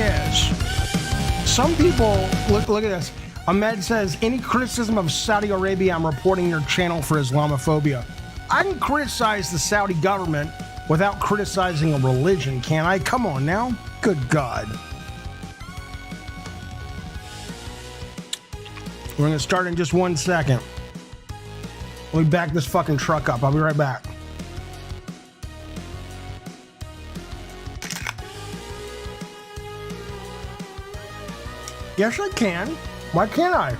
is, some people, look at this. Ahmed says, any criticism of Saudi Arabia, I'm reporting your channel for Islamophobia. I can criticize the Saudi government without criticizing a religion, can't I? Come on now. Good God. We're going to start in just 1 second. Let me back this fucking truck up. I'll be right back. Yes, I can. Why can't I?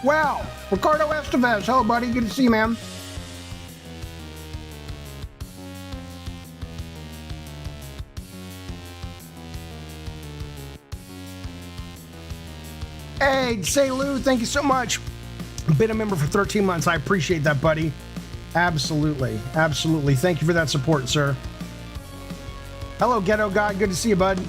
Wow, Ricardo Estevez. Hello, buddy. Good to see you, man. Hey, say Lou, thank you so much. Been a member for 13 months. I appreciate that, buddy. Absolutely. Absolutely. Thank you for that support, sir. Hello, Ghetto God. Good to see you, bud.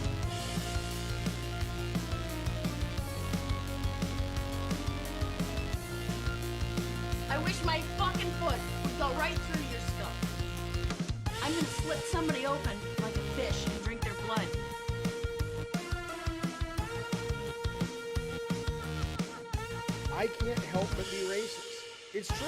I wish my fucking foot would go right through your skull. I'm gonna slit somebody open like a fish and drink their blood. I can't help but be racist. It's true.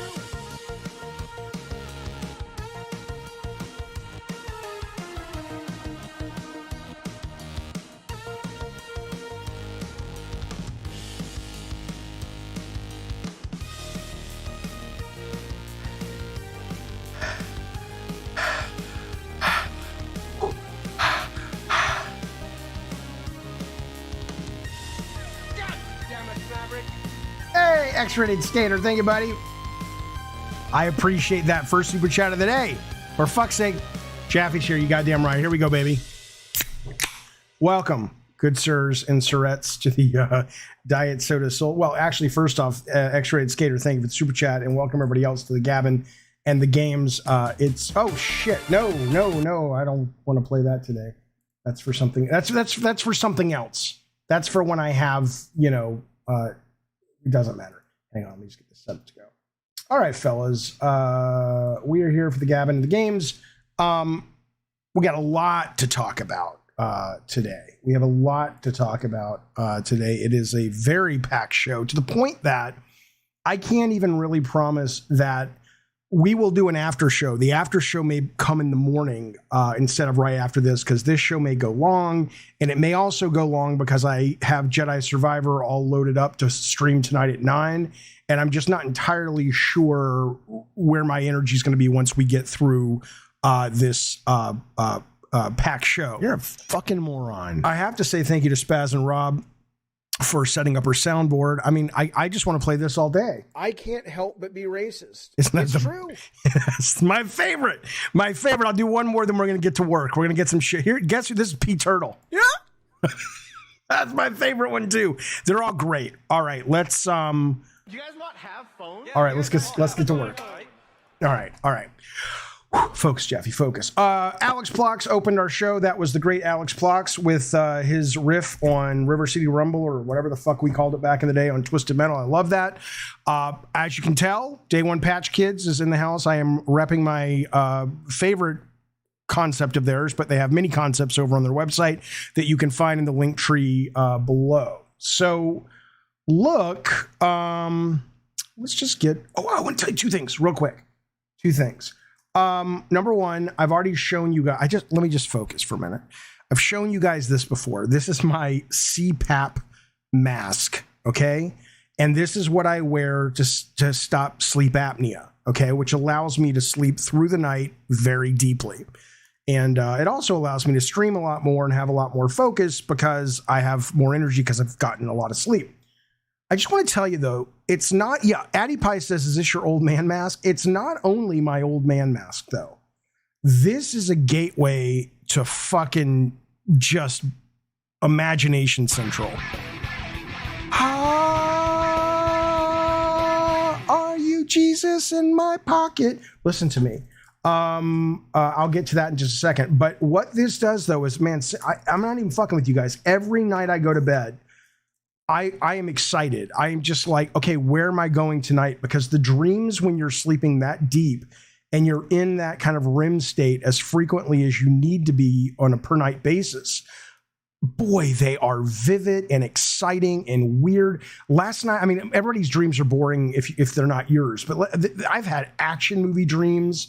Hey, X-Rated Skater, thank you, buddy. I appreciate that first super chat of the day. For fuck's sake, Chaffee's here, you goddamn right. Here we go, baby. Welcome, good sirs and sirettes, to the Diet Soda Soul. Well, actually, first off, X-Rated Skater, thank you for the super chat, and welcome everybody else to the Gavin and the games. It's, oh shit, no, I don't want to play that today. That's for something, that's for something else. That's for when I have, you know, it doesn't matter. Hang on, let me just get this set up to go. All right, fellas. We are here for the Gavin and the games. We got a lot to talk about today. We have a lot to talk about today. It is a very packed show, to the point that I can't even really promise that we will do an after show. The after show may come in the morning instead of right after this, because this show may go long, and it may also go long because I have Jedi Survivor all loaded up to stream tonight at 9, and I'm just not entirely sure where my energy is going to be once we get through this packed show. You're a fucking moron. I have to say thank you to Spaz and Rob for setting up her soundboard. I mean, I just want to play this all day. I can't help but be racist. It's true. It's my favorite. My favorite. I'll do one more, then we're going to get to work. We're going to get some shit. Here, guess who? This is P Turtle. Yeah. That's my favorite one too. They're all great. All right, let's Do you guys not have phones? All right, let's get to work. All right. Focus, Jeffy, focus. Alex Plox opened our show. That was the great Alex Plox with his riff on River City Rumble, or whatever the fuck we called it back in the day, on Twisted Metal. I love that. As you can tell, Day One Patch Kids is in the house. I am repping my favorite concept of theirs, but they have many concepts over on their website that you can find in the link tree below. So, look, let's just get... Oh, I want to tell you two things real quick. Two things. Number one, I've already shown you guys. Let me just focus for a minute. I've shown you guys this before. This is my CPAP mask, okay? And this is what I wear to stop sleep apnea, okay? Which allows me to sleep through the night very deeply. And it also allows me to stream a lot more and have a lot more focus because I have more energy because I've gotten a lot of sleep. I just want to tell you, though, it's not... Yeah, Addy Pie says, is this your old man mask? It's not only my old man mask, though. This is a gateway to fucking just Imagination Central. Are you Jesus in my pocket. Listen to me. I'll get to that in just a second. But what this does, though, is, man, I'm not even fucking with you guys. Every night I go to bed, I am excited. I am just like, okay, where am I going tonight? Because the dreams, when you're sleeping that deep and you're in that kind of REM state as frequently as you need to be on a per night basis, boy, they are vivid and exciting and weird. Last night, I mean, everybody's dreams are boring if they're not yours, but I've had action movie dreams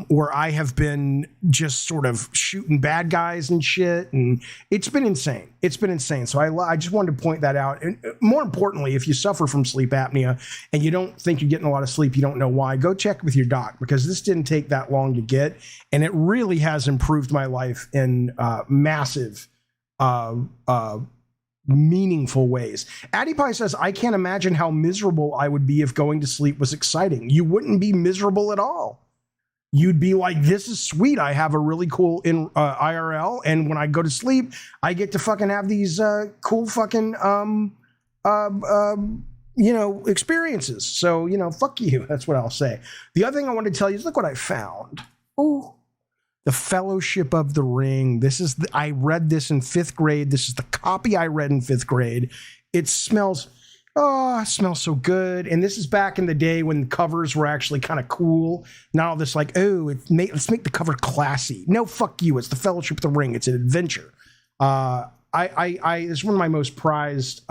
where I have been just sort of shooting bad guys and shit, and it's been insane. It's been insane. So I just wanted to point that out. And more importantly, if you suffer from sleep apnea and you don't think you're getting a lot of sleep, you don't know why, go check with your doc, because this didn't take that long to get, and it really has improved my life in massive meaningful ways. Addie says, I can't imagine how miserable I would be if going to sleep was exciting. You wouldn't be miserable at all. You'd be like, this is sweet. I have a really cool IRL, and when I go to sleep, I get to fucking have these cool fucking experiences. So, fuck you. That's what I'll say. The other thing I want to tell you is, look what I found. Oh, The Fellowship of the Ring. I read this in 5th grade. This is the copy I read in 5th grade. It smells so good. And this is back in the day when covers were actually kind of cool. Not all this like, let's make the cover classy. No, fuck you. It's the Fellowship of the Ring. It's an adventure. It's one of my most prized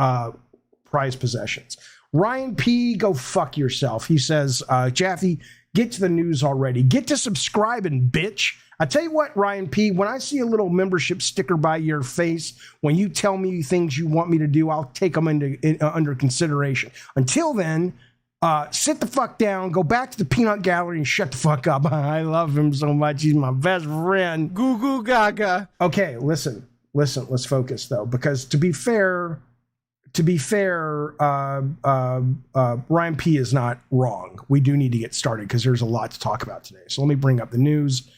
possessions. Ryan P, go fuck yourself. He says, Jaffe, get to the news already. Get to subscribing, bitch. I tell you what, Ryan P, when I see a little membership sticker by your face, when you tell me things you want me to do, I'll take them under consideration. Until then, sit the fuck down, go back to the peanut gallery and shut the fuck up. I love him so much. He's my best friend. Goo goo gaga. Okay, listen, let's focus though, because to be fair, Ryan P is not wrong. We do need to get started because there's a lot to talk about today. So let me bring up the news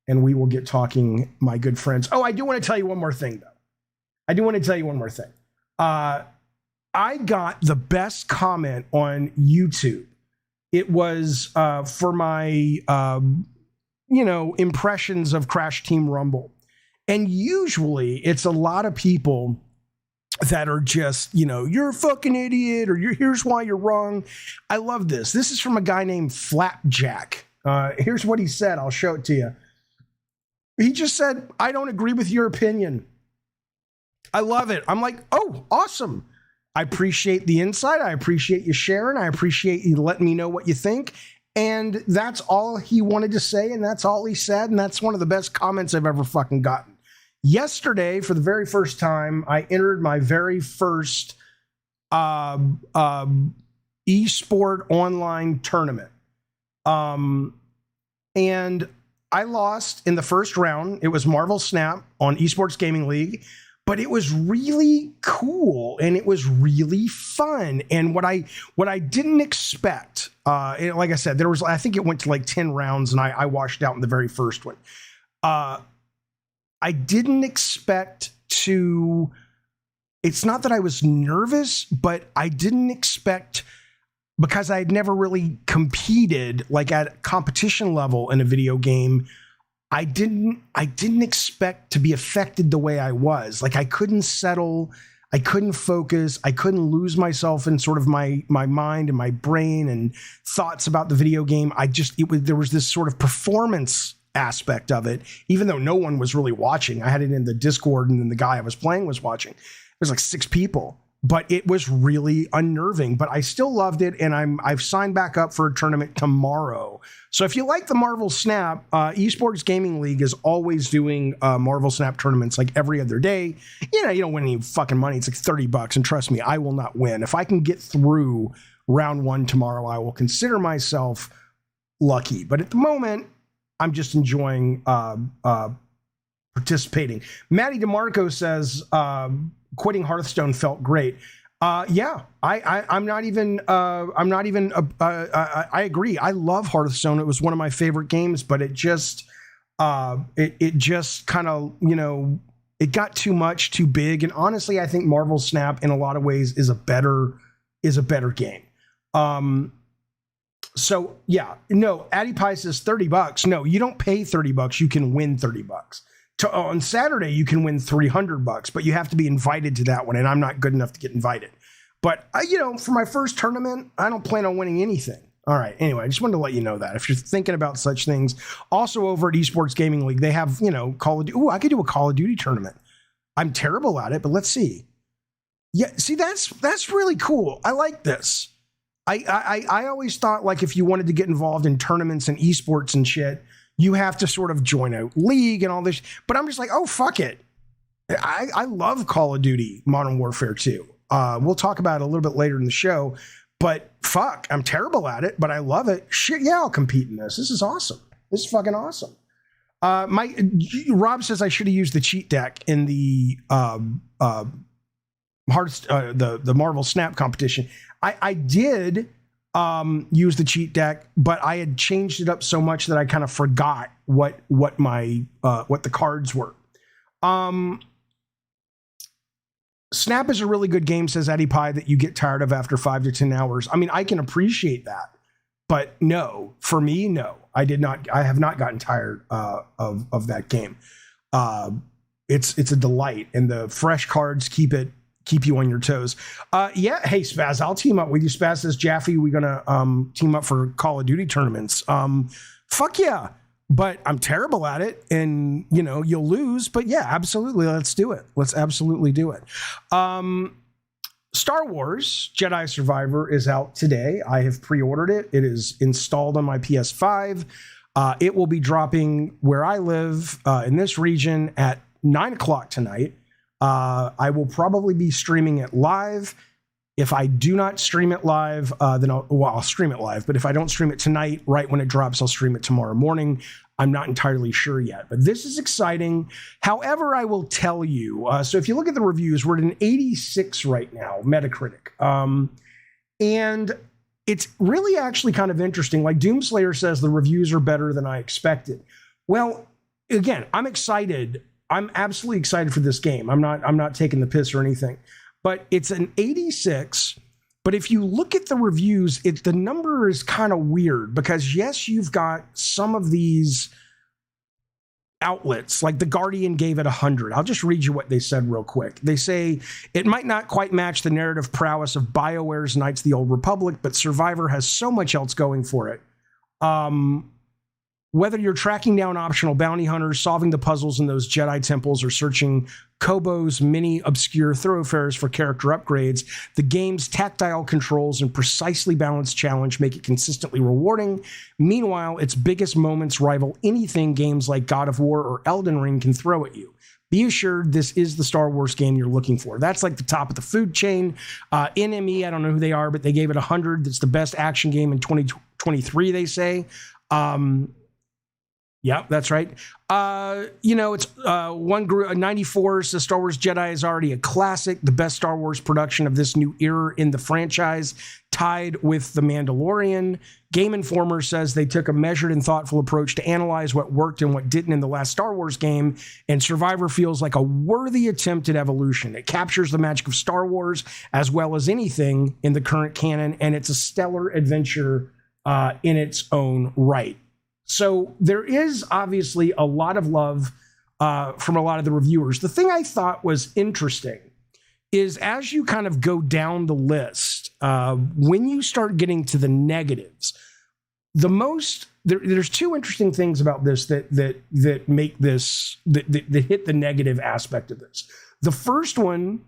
and we will get talking, my good friends. Oh, I do want to tell you one more thing, though. I got the best comment on YouTube. It was for my, impressions of Crash Team Rumble. And usually it's a lot of people that are just, you're a fucking idiot, or here's why you're wrong. I love this. This is from a guy named Flapjack. Here's what he said. I'll show it to you. He just said, I don't agree with your opinion. I love it. I'm like, oh, awesome. I appreciate the insight. I appreciate you sharing. I appreciate you letting me know what you think. And that's all he wanted to say. And that's all he said. And that's one of the best comments I've ever fucking gotten. Yesterday, for the very first time, I entered my very first esport online tournament. And I lost in the first round. It was Marvel Snap on Esports Gaming League, but it was really cool and it was really fun. And what I didn't expect, like I said, I think it went to like 10 rounds and I washed out in the very first one. I didn't expect to, it's not that I was nervous, but I didn't expect, because I had never really competed like at competition level in a video game. I didn't expect to be affected the way I was. Like I couldn't settle, I couldn't focus, I couldn't lose myself in sort of my mind and my brain and thoughts about the video game. There was this sort of performance aspect of it, even though no one was really watching. I had it in the Discord and then the guy I was playing was watching. It was like 6 people. But it was really unnerving, but I still loved it. And I've signed back up for a tournament tomorrow. So if you like the Marvel Snap, Esports Gaming League is always doing Marvel Snap tournaments like every other day. You don't win any fucking money. It's like $30. And trust me, I will not win. If I can get through round 1 tomorrow, I will consider myself lucky. But at the moment, I'm just enjoying participating. Maddie DeMarco says, quitting Hearthstone felt great. Yeah, I'm not even, I agree. I love Hearthstone. It was one of my favorite games, but it just, it just kind of, it got too much, too big. And honestly, I think Marvel Snap in a lot of ways is a better game. So yeah, no, Addy Pie says $30. No, you don't pay $30. You can win $30. On Saturday, you can win $300, but you have to be invited to that one. And I'm not good enough to get invited. But for my first tournament, I don't plan on winning anything. All right. Anyway, I just wanted to let you know that if you're thinking about such things. Also over at Esports Gaming League, they have, Call of Duty. Ooh, I could do a Call of Duty tournament. I'm terrible at it, but let's see. Yeah, see, that's really cool. I like this. I always thought, like, if you wanted to get involved in tournaments and esports and shit, you have to sort of join a league and all this. But I'm just like, oh, fuck it. I love Call of Duty Modern Warfare 2. We'll talk about it a little bit later in the show. But fuck, I'm terrible at it, but I love it. Shit, yeah, I'll compete in this. This is awesome. This is fucking awesome. Rob says I should have used the cheat deck in the the Marvel Snap competition. I did use the cheat deck, but I had changed it up so much that I kind of forgot what the cards were. Snap is a really good game, says Eddie Pie, that you get tired of after 5 to 10 hours. I mean, I can appreciate that, but no, for me, no, I have not gotten tired of that game. It's a delight, and the fresh cards keep you on your toes. Yeah, hey Spaz, I'll team up with you. Spaz says, Jaffe, we're gonna team up for Call of Duty tournaments. Fuck yeah. But I'm terrible at it, and you'll lose. But yeah, absolutely, let's do it. Let's absolutely do it. Star Wars Jedi Survivor is out today. I have pre-ordered it. It is installed on my PS5. It will be dropping where I live in this region at 9:00 tonight. I will probably be streaming it live. If I do not stream it live, then I'll stream it live. But if I don't stream it tonight, right when it drops, I'll stream it tomorrow morning. I'm not entirely sure yet, but this is exciting. However, I will tell you, so if you look at the reviews, we're at an 86 right now, Metacritic. And it's really actually kind of interesting. Like Doomslayer says, the reviews are better than I expected. Well, again, I'm excited. I'm absolutely excited for this game. I'm not taking the piss or anything. But it's an 86. But if you look at the reviews, the number is kind of weird because, yes, you've got some of these outlets, like The Guardian gave it 100. I'll just read you what they said real quick. They say, it might not quite match the narrative prowess of BioWare's Knights of the Old Republic, but Survivor has so much else going for it. Whether you're tracking down optional bounty hunters, solving the puzzles in those Jedi temples, or searching Kobo's many obscure thoroughfares for character upgrades, the game's tactile controls and precisely balanced challenge make it consistently rewarding. Meanwhile, its biggest moments rival anything games like God of War or Elden Ring can throw at you. Be assured this is the Star Wars game you're looking for. That's like the top of the food chain. NME, I don't know who they are, but they gave it 100. That's the best action game in 2023, they say. Yeah, that's right. It's one group, 94 says Star Wars Jedi is already a classic, the best Star Wars production of this new era in the franchise, tied with The Mandalorian. Game Informer says they took a measured and thoughtful approach to analyze what worked and what didn't in the last Star Wars game, and Survivor feels like a worthy attempt at evolution. It captures the magic of Star Wars as well as anything in the current canon, and it's a stellar adventure in its own right. So there is obviously a lot of love from a lot of the reviewers. The thing I thought was interesting is as you kind of go down the list, when you start getting to the negatives, there's two interesting things about this that make this that hit the negative aspect of this. The first one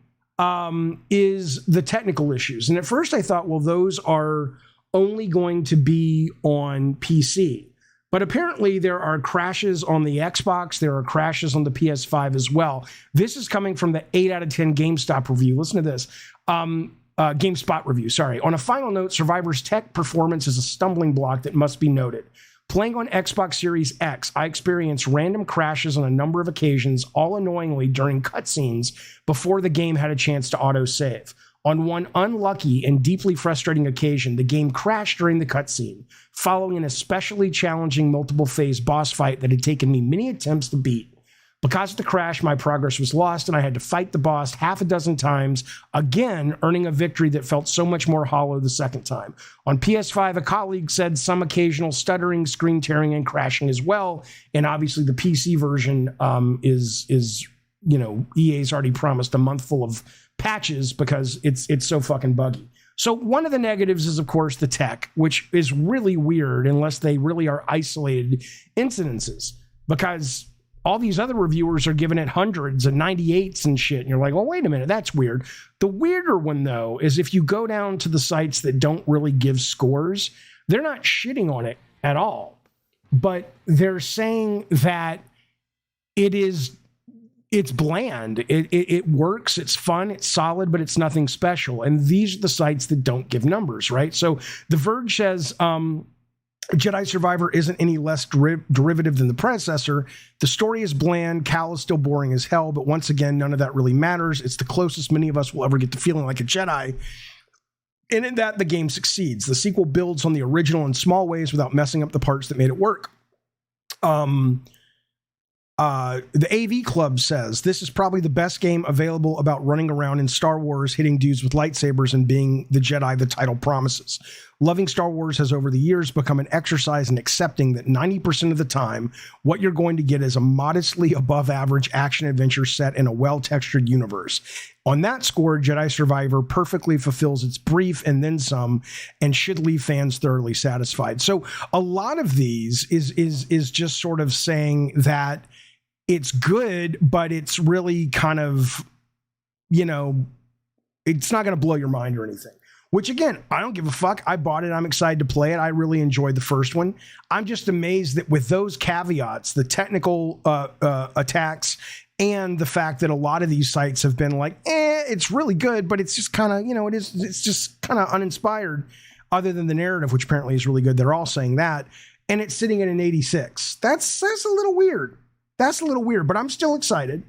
is the technical issues, and at first I thought, well, those are only going to be on PC. But apparently there are crashes on the Xbox. There are crashes on the PS5 as well. This is coming from the 8 out of 10 GameStop review. Listen to this. GameSpot review, sorry. On a final note, Survivor's tech performance is a stumbling block that must be noted. Playing on Xbox Series X, I experienced random crashes on a number of occasions, all annoyingly during cutscenes before the game had a chance to auto-save. On one unlucky and deeply frustrating occasion, the game crashed during the cutscene, following an especially challenging multiple-phase boss fight that had taken me many attempts to beat. Because of the crash, my progress was lost and I had to fight the boss half a dozen times, again, earning a victory that felt so much more hollow the second time. On PS5, a colleague said some occasional stuttering, screen tearing, and crashing as well. And obviously the PC version is EA's already promised a month full of patches because it's so fucking buggy. So one of the negatives is, of course, the tech, which is really weird unless they really are isolated incidences, because all these other reviewers are giving it hundreds and 98s and shit. And you're like, well, wait a minute, that's weird. The weirder one, though, is if you go down to the sites that don't really give scores, they're not shitting on it at all. But they're saying that it's bland. It works. It's fun. It's solid, but it's nothing special. And these are the sites that don't give numbers, right? So The Verge says, Jedi Survivor isn't any less derivative than the predecessor. The story is bland. Cal is still boring as hell, but once again, none of that really matters. It's the closest many of us will ever get to feeling like a Jedi. And in that, the game succeeds. The sequel builds on the original in small ways without messing up the parts that made it work. The AV Club says, this is probably the best game available about running around in Star Wars, hitting dudes with lightsabers and being the Jedi the title promises. Loving Star Wars has over the years become an exercise in accepting that 90% of the time, what you're going to get is a modestly above average action adventure set in a well-textured universe. On that score, Jedi Survivor perfectly fulfills its brief and then some, and should leave fans thoroughly satisfied. So a lot of these is just sort of saying that it's good, but it's really kind of, it's not going to blow your mind or anything. Which, again, I don't give a fuck. I bought it. I'm excited to play it. I really enjoyed the first one. I'm just amazed that with those caveats, the technical attacks and the fact that a lot of these sites have been like, it's really good, but it's just kind of, it's just kind of uninspired, other than the narrative, which apparently is really good. They're all saying that. And it's sitting at an 86. That's a little weird. That's a little weird, but I'm still excited.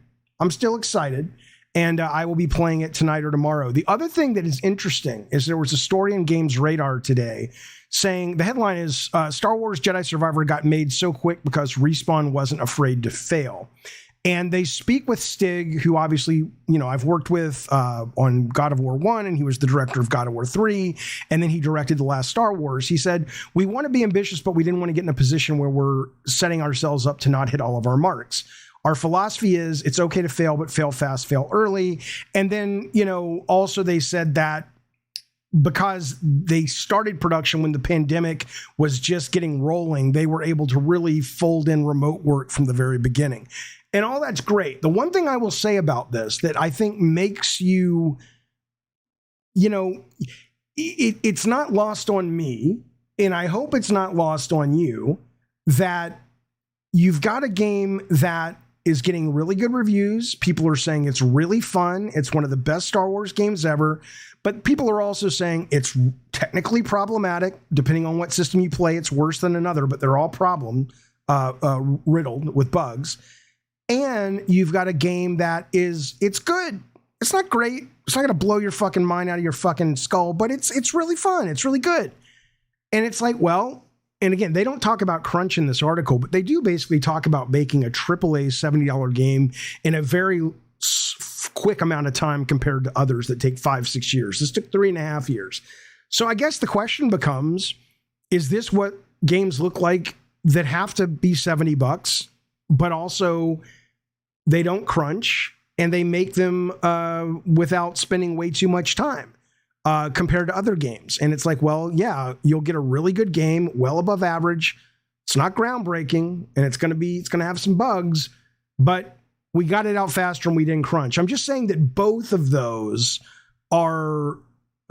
And I will be playing it tonight or tomorrow. The other thing that is interesting is there was a story in Games Radar today saying, the headline is, Star Wars Jedi Survivor got made so quick because Respawn wasn't afraid to fail. And they speak with Stig, who obviously, I've worked with on God of War 1, and he was the director of God of War 3, and then he directed the last Star Wars. He said, we want to be ambitious, but we didn't want to get in a position where we're setting ourselves up to not hit all of our marks. Our philosophy is it's okay to fail, but fail fast, fail early. And then, also they said that because they started production when the pandemic was just getting rolling, they were able to really fold in remote work from the very beginning. And all that's great. The one thing I will say about this that I think makes you, it's not lost on me, and I hope it's not lost on you, that you've got a game that is getting really good reviews. People are saying it's really fun. It's one of the best Star Wars games ever. But people are also saying it's technically problematic. Depending on what system you play, it's worse than another, but they're all riddled with bugs. And you've got a game that it's good. It's not great. It's not going to blow your fucking mind out of your fucking skull, but it's really fun. It's really good. And it's like, well, and again, they don't talk about crunch in this article, but they do basically talk about making a AAA $70 game in a very quick amount of time compared to others that take 5-6 years. This took 3.5 years. So I guess the question becomes, is this what games look like that have to be $70, but also they don't crunch and they make them without spending way too much time? Compared to other games. And it's like, well, yeah, you'll get a really good game, well above average. It's not groundbreaking, and it's going to have some bugs, but we got it out faster and we didn't crunch. I'm just saying that both of those are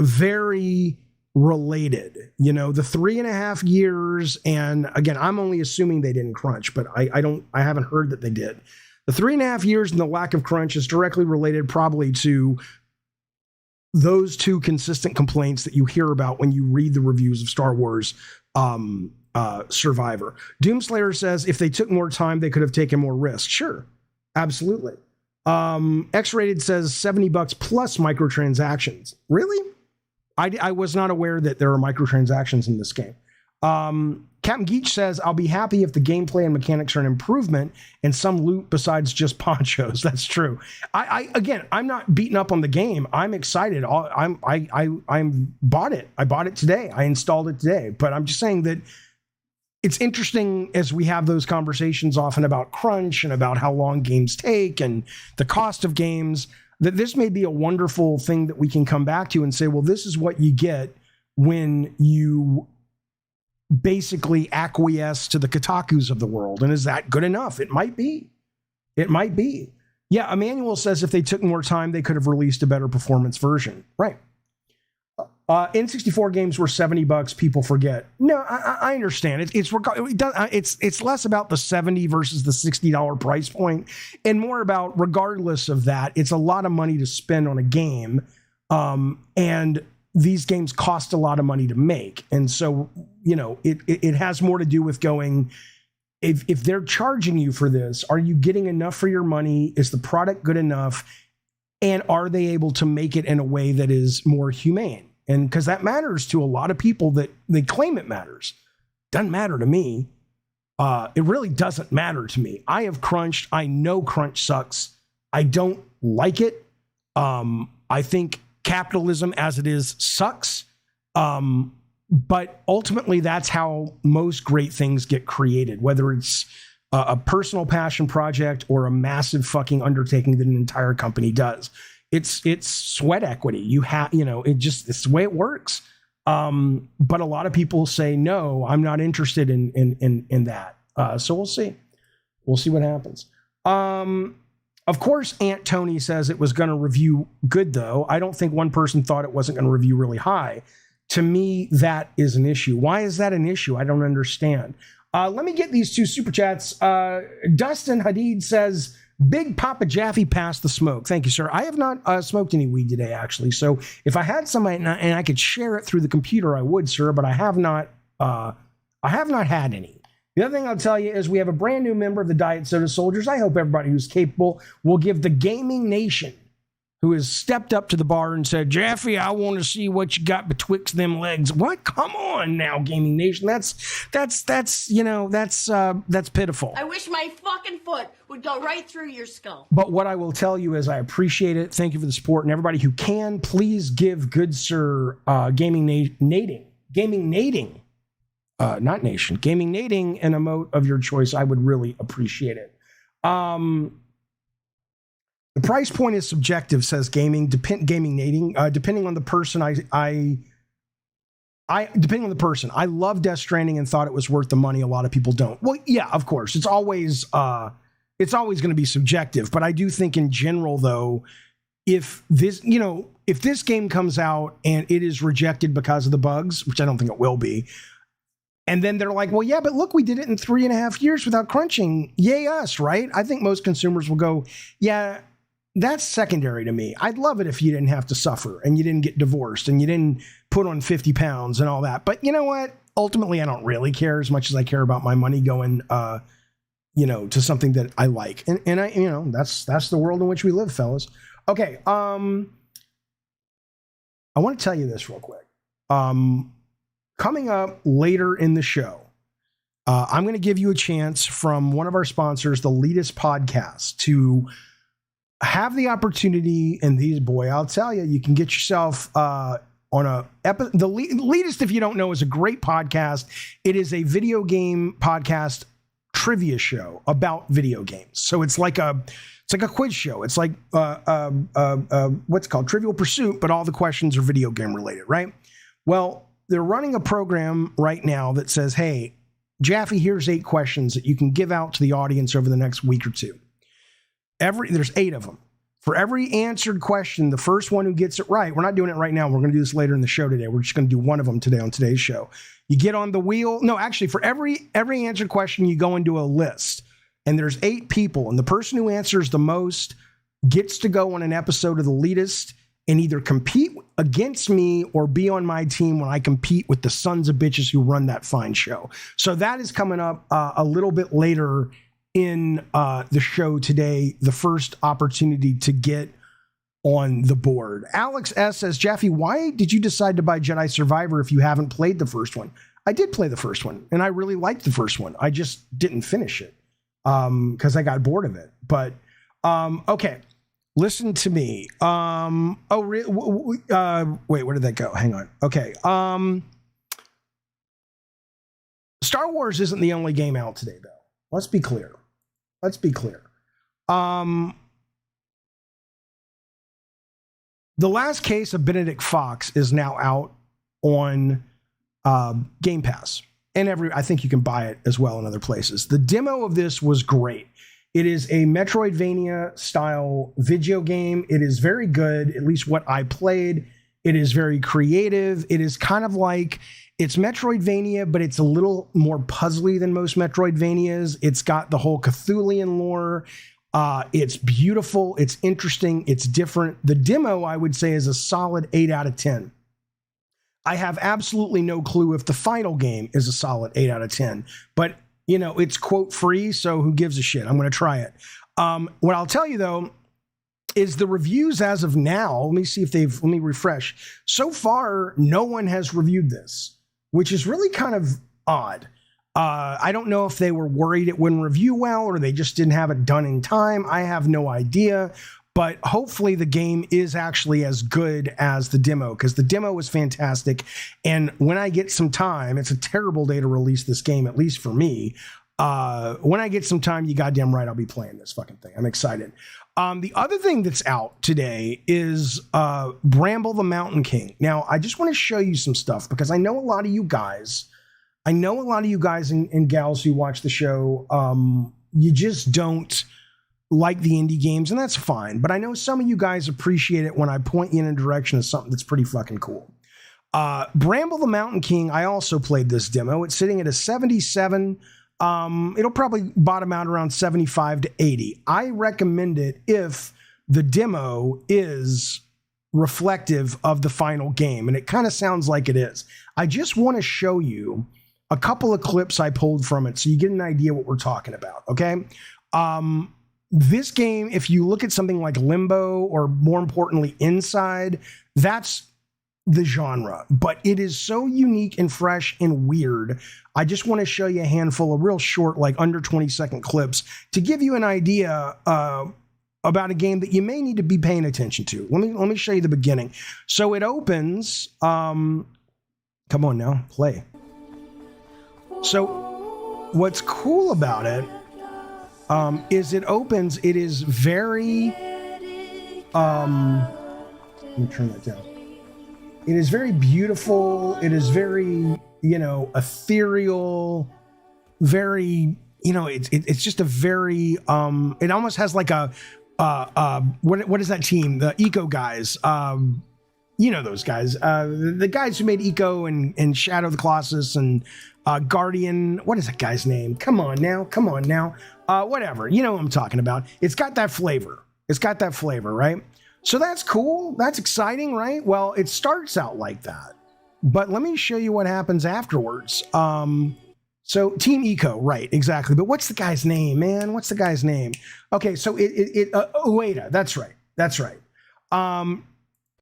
very related. The 3.5 years, and again, I'm only assuming they didn't crunch, but I haven't heard that they did. The 3.5 years and the lack of crunch is directly related probably to those two consistent complaints that you hear about when you read the reviews of Star Wars Survivor. Doomslayer says if they took more time, they could have taken more risks. Sure, absolutely. X-Rated says $70 plus microtransactions. Really? I was not aware that there are microtransactions in this game. Cal Captain Geach says, I'll be happy if the gameplay and mechanics are an improvement and some loot besides just ponchos. That's true. Again, I'm not beating up on the game. I'm excited. I'm bought it. I bought it today. I installed it today. But I'm just saying that it's interesting as we have those conversations often about crunch and about how long games take and the cost of games, that this may be a wonderful thing that we can come back to and say, well, this is what you get when you basically acquiesce to the Kotakus of the world. And is that good enough? It might be. It might be. Yeah, Emmanuel says if they took more time, they could have released a better performance version. Right. N64 games were $70. People forget. No, I understand. It's less about the $70 versus the $60 price point, and more about, regardless of that, it's a lot of money to spend on a game, and these games cost a lot of money to make, and so it has more to do with going. If they're charging you for this, are you getting enough for your money? Is the product good enough? And are they able to make it in a way that is more humane? And because that matters to a lot of people that they claim it matters. Doesn't matter to me. It really doesn't matter to me. I have crunched. I know crunch sucks. I don't like it. I think capitalism as it is sucks. But ultimately, that's how most great things get created, whether it's a personal passion project or a massive fucking undertaking that an entire company does. It's sweat equity. It's the way it works. But a lot of people say, no, I'm not interested in that. So we'll see. We'll see what happens. Of course, Aunt Tony says it was going to review good, though. I don't think one person thought it wasn't going to review really high. To me, that is an issue. Why is that an issue? I don't understand. Let me get these two super chats. Dustin Hadid says, Big Papa Jaffe passed the smoke. Thank you, sir. I have not smoked any weed today, actually. So if I had some and I could share it through the computer, I would, sir. But I have not had any. The other thing I'll tell you is we have a brand new member of the Diet Soda Soldiers. I hope everybody who's capable will give the Gaming Nation, who has stepped up to the bar and said, Jaffe, I want to see what you got betwixt them legs. What? Come on now, Gaming Nation. That's pitiful. I wish my fucking foot would go right through your skull. But what I will tell you is I appreciate it. Thank you for the support. And everybody who can, please give good sir Gaming Nating an emote of your choice. I would really appreciate it. The price point is subjective, says Gaming Nating. Depending on the person, depending on the person. I love Death Stranding and thought it was worth the money. A lot of people don't. Well, yeah, of course. It's always going to be subjective. But I do think in general, though, if this game comes out and it is rejected because of the bugs, which I don't think it will be, and then they're like, well, yeah, but look, we did it in 3.5 years without crunching. Yay us, right? I think most consumers will go, yeah, that's secondary to me. I'd love it if you didn't have to suffer and you didn't get divorced and you didn't put on 50 pounds and all that. But you know what? Ultimately, I don't really care as much as I care about my money going, to something that I like. And I, that's the world in which we live, fellas. Okay. I want to tell you this real quick. Coming up later in the show, I'm going to give you a chance from one of our sponsors, the Elitist Podcast, to have the opportunity. And I'll tell you, you can get yourself on the Elitist, if you don't know, is a great podcast. It is a video game podcast trivia show about video games. So it's like a quiz show. It's like what's called Trivial Pursuit, but all the questions are video game related, right? Well, they're running a program right now that says, hey, Jaffe, here's 8 questions that you can give out to the audience over the next week or two. There's 8 of them. For every answered question, the first one who gets it right, we're not doing it right now. We're going to do this later in the show today. We're just going to do one of them today on today's show. You get on the wheel. No, actually, for every answered question, you go into a list. And there's 8 people. And the person who answers the most gets to go on an episode of The Elitist and either compete against me or be on my team when I compete with the sons of bitches who run that fine show. So that is coming up a little bit later in the show today, the first opportunity to get on the board. Alex S. says, Jaffe, why did you decide to buy Jedi Survivor if you haven't played the first one? I did play the first one, and I really liked the first one. I just didn't finish it because I got bored of it. But okay, listen to me. Wait, where did that go? Hang on. Okay. Star Wars isn't the only game out today, though. Let's be clear. The Last Case of Benedict Fox is now out on Game Pass, and I think you can buy it as well in other places. The demo of this was great. It is a Metroidvania style video game. It is very good, at least what I played. It is very creative. It is kind of like, it's Metroidvania, but it's a little more puzzly than most Metroidvanias. It's got the whole Cthulhian lore. It's beautiful. It's interesting. It's different. The demo, I would say, is a solid 8 out of 10. I have absolutely no clue if the final game is a solid 8 out of 10, but it's quote free, so who gives a shit? I'm going to try it. What I'll tell you though is the reviews as of now. Let me refresh. So far, no one has reviewed this, which is really kind of odd. I don't know if they were worried it wouldn't review well or they just didn't have it done in time. I have no idea. But hopefully the game is actually as good as the demo, because the demo was fantastic. And when I get some time, it's a terrible day to release this game, at least for me. When I get some time, you goddamn right, I'll be playing this fucking thing. I'm excited. The other thing that's out today is Bramble the Mountain King. Now, I just want to show you some stuff because I know a lot of you guys and gals who watch the show, you just don't like the indie games, and that's fine. But I know some of you guys appreciate it when I point you in a direction of something that's pretty fucking cool. Bramble the Mountain King, I also played this demo. It's sitting at a 77. It'll probably bottom out around 75 to 80. I recommend it if the demo is reflective of the final game, and it kind of sounds like it is. I just want to show you a couple of clips I pulled from it so you get an idea what we're talking about, okay? This game, if you look at something like Limbo or more importantly Inside, that's the genre, but it is so unique and fresh and weird. I just want to show you a handful of real short, like under 20-second clips to give you an idea about a game that you may need to be paying attention to. Let me show you the beginning. So it opens, come on now, play. So what's cool about it is it opens, it is very, let me turn that down. It is very beautiful. It is very, ethereal, very, it's just a very, it almost has like a, what is that team? The Eco guys. Those guys, the guys who made Eco and Shadow of the Colossus and Guardian. What is that guy's name? Come on now. Whatever. You know what I'm talking about. It's got that flavor. Right? So that's cool. That's exciting, right? Well, it starts out like that. But let me show you what happens afterwards. So Team Eco, right, exactly. But what's the guy's name, man? What's the guy's name? Okay, so Ueda, that's right.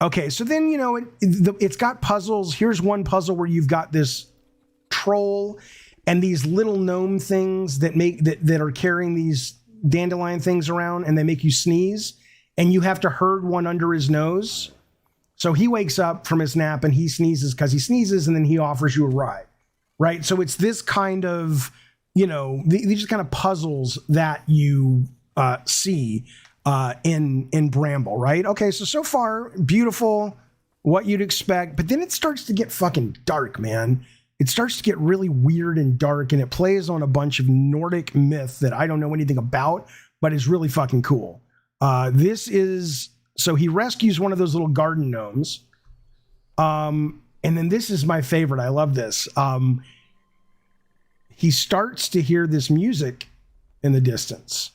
Okay, so then, it's got puzzles. Here's one puzzle where you've got this troll and these little gnome things that are carrying these dandelion things around, and they make you sneeze, and you have to herd one under his nose. So he wakes up from his nap and he sneezes because he sneezes, and then he offers you a ride, right? So it's this kind of, these kind of puzzles that you see in Bramble, right? Okay, so far, beautiful, what you'd expect, but then it starts to get fucking dark, man. It starts to get really weird and dark, and it plays on a bunch of Nordic myth that I don't know anything about, but is really fucking cool. So he rescues one of those little garden gnomes. And then this is my favorite. I love this. He starts to hear this music in the distance.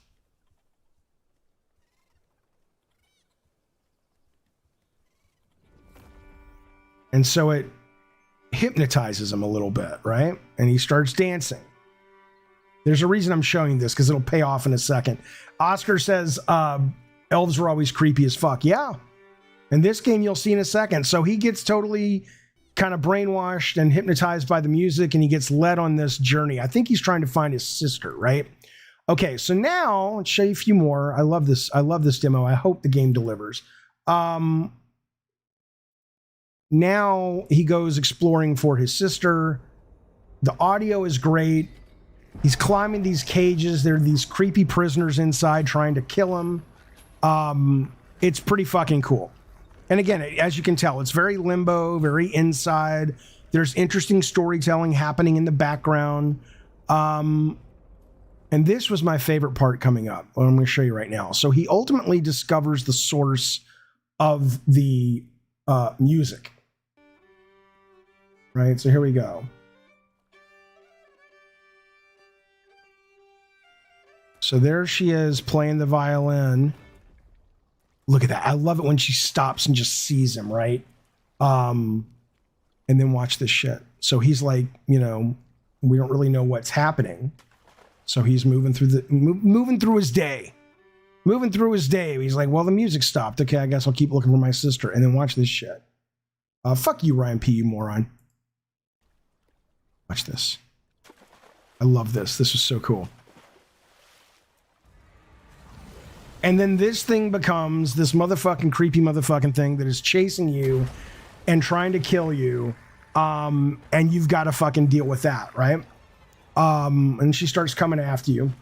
And so it hypnotizes him a little bit, right? And he starts dancing. There's a reason I'm showing this because it'll pay off in a second. Oscar says, elves were always creepy as fuck. Yeah. In this game, you'll see in a second. So he gets totally kind of brainwashed and hypnotized by the music, and he gets led on this journey. I think he's trying to find his sister, right? Okay, so now let's show you a few more. I love this demo. I hope the game delivers. Now he goes exploring for his sister. The audio is great. He's climbing these cages. There are these creepy prisoners inside trying to kill him. It's pretty fucking cool. And again, as you can tell, it's very limbo, very inside. There's interesting storytelling happening in the background. And this was my favorite part coming up. Well, I'm going to show you right now. So he ultimately discovers the source of the music. Right, so here we go. So there she is playing the violin. Look at that. I love it when she stops and just sees him, right? And then watch this shit. So he's like, we don't really know what's happening. So he's moving through his day. Moving through his day. He's like, well, the music stopped. Okay, I guess I'll keep looking for my sister. And then watch this shit. Fuck you, Ryan P., you moron. Watch this. I love this. This is so cool. And then this thing becomes this motherfucking creepy motherfucking thing that is chasing you and trying to kill you. And you've got to fucking deal with that, right? And she starts coming after you.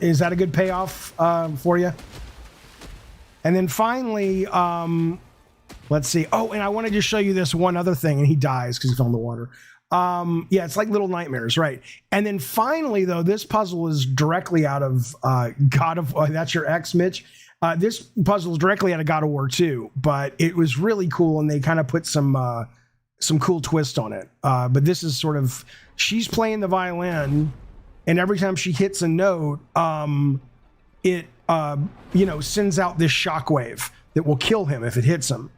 Is that a good payoff for you? And then finally, let's see. Oh, and I want to just show you this one other thing. And he dies because he fell in the water. Yeah, it's like Little Nightmares, right? And then finally, though, this puzzle is directly out of God of War. That's your ex, Mitch. This puzzle is directly out of God of War 2, but it was really cool, and they kind of put some cool twist on it. But this is sort of, she's playing the violin, and every time she hits a note, it sends out this shockwave that will kill him if it hits him.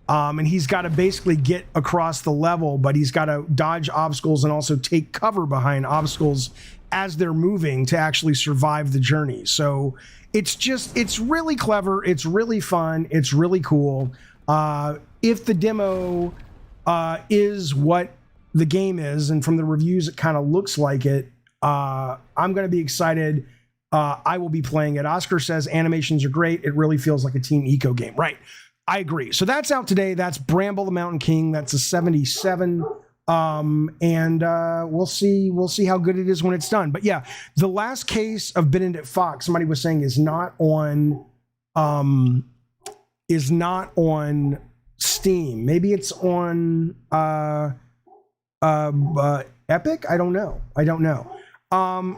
And he's got to basically get across the level, but he's got to dodge obstacles and also take cover behind obstacles as they're moving to actually survive the journey. So it's really clever. It's really fun. It's really cool. If the demo is what the game is, and from the reviews, it kind of looks like it, I'm going to be excited. I will be playing it. Oscar says animations are great. It really feels like a Team Eco game. Right. I agree. So that's out today. That's Bramble the Mountain King. That's a 77. And we'll see how good it is when it's done. But yeah, the last case of Benedict Fox, somebody was saying, is not on Steam. Maybe it's on Epic. I don't know.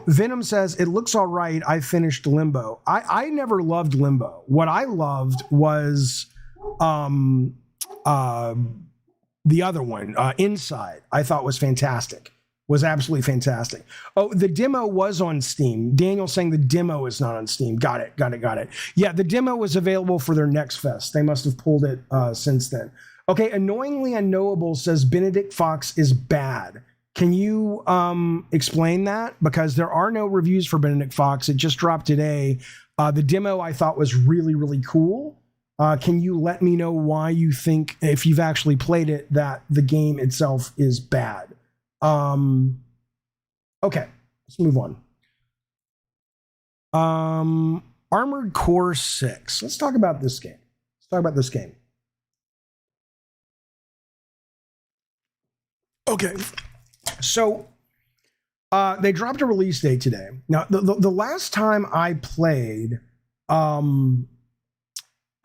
Venom says it looks all right. I finished Limbo. I never loved Limbo. What I loved was the other one, Inside. I thought was fantastic. Was absolutely fantastic. Oh, the demo was on Steam. Daniel saying the demo is not on Steam. Got it. Yeah, the demo was available for their next fest. They must have pulled it since then. Okay, Annoyingly Unknowable says Benedict Fox is bad. Can you explain that? Because there are no reviews for Benedict Fox. It just dropped today. The demo I thought was really, really cool. Can you let me know why you think, if you've actually played it, that the game itself is bad? Okay, let's move on. Armored Core 6. Let's talk about this game. Okay, so they dropped a release date today. Now, the last time I played an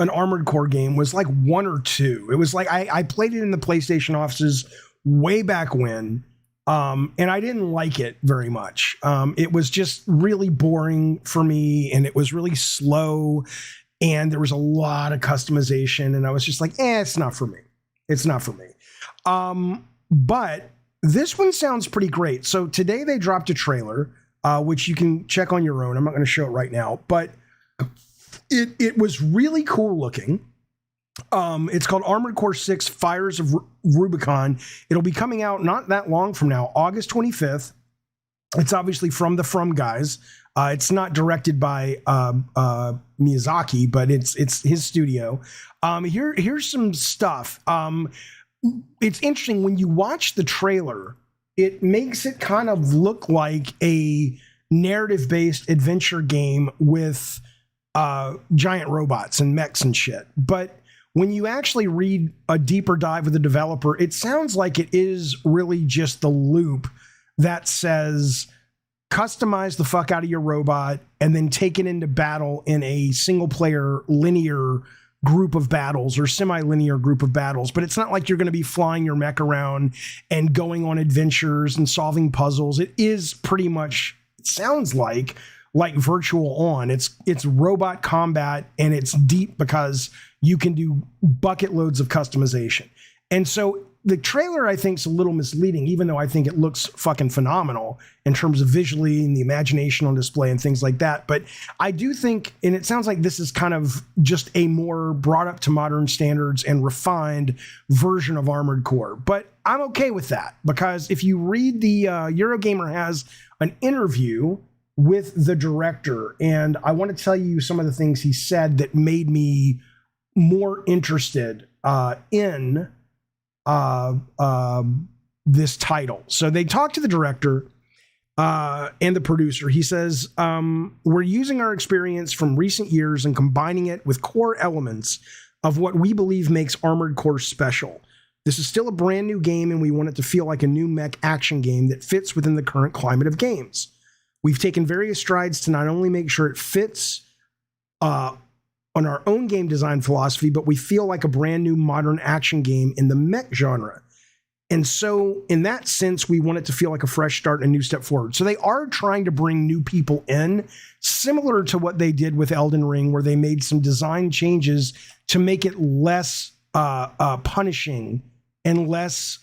Armored Core game was like 1 or 2. It was like I played it in the PlayStation offices way back when, and I didn't like it very much. It was just really boring for me, and it was really slow, and there was a lot of customization, and I was just like, it's not for me. But this one sounds pretty great. So today they dropped a trailer, which you can check on your own. I'm not going to show it right now, but it was really cool looking. It's called Armored Core 6 Fires of Rubicon. It'll be coming out not that long from now, August 25th. It's obviously from the From guys. It's not directed by Miyazaki, but it's his studio. Here's some stuff. It's interesting when you watch the trailer. It makes it kind of look like a narrative-based adventure game with giant robots and mechs and shit. But when you actually read a deeper dive with the developer, it sounds like it is really just the loop that says customize the fuck out of your robot and then take it into battle in a single player linear group of battles or semi-linear group of battles. But it's not like you're going to be flying your mech around and going on adventures and solving puzzles. It is pretty much, it sounds like virtual on. It's robot combat, and it's deep because you can do bucket loads of customization. And so the trailer, I think, is a little misleading, even though I think it looks fucking phenomenal in terms of visually and the imagination on display and things like that. But I do think, and it sounds like this is kind of just a more brought up to modern standards and refined version of Armored Core. But I'm okay with that, because if you read the Eurogamer has an interview with the director, and I want to tell you some of the things he said that made me more interested in this title. So they talked to the director and the producer. He says, we're using our experience from recent years and combining it with core elements of what we believe makes Armored Core special. This is still a brand new game, and we want it to feel like a new mech action game that fits within the current climate of games. We've taken various strides to not only make sure it fits on our own game design philosophy, but we feel like a brand new modern action game in the mech genre. And so in that sense, we want it to feel like a fresh start and a new step forward. So they are trying to bring new people in, similar to what they did with Elden Ring, where they made some design changes to make it less punishing and less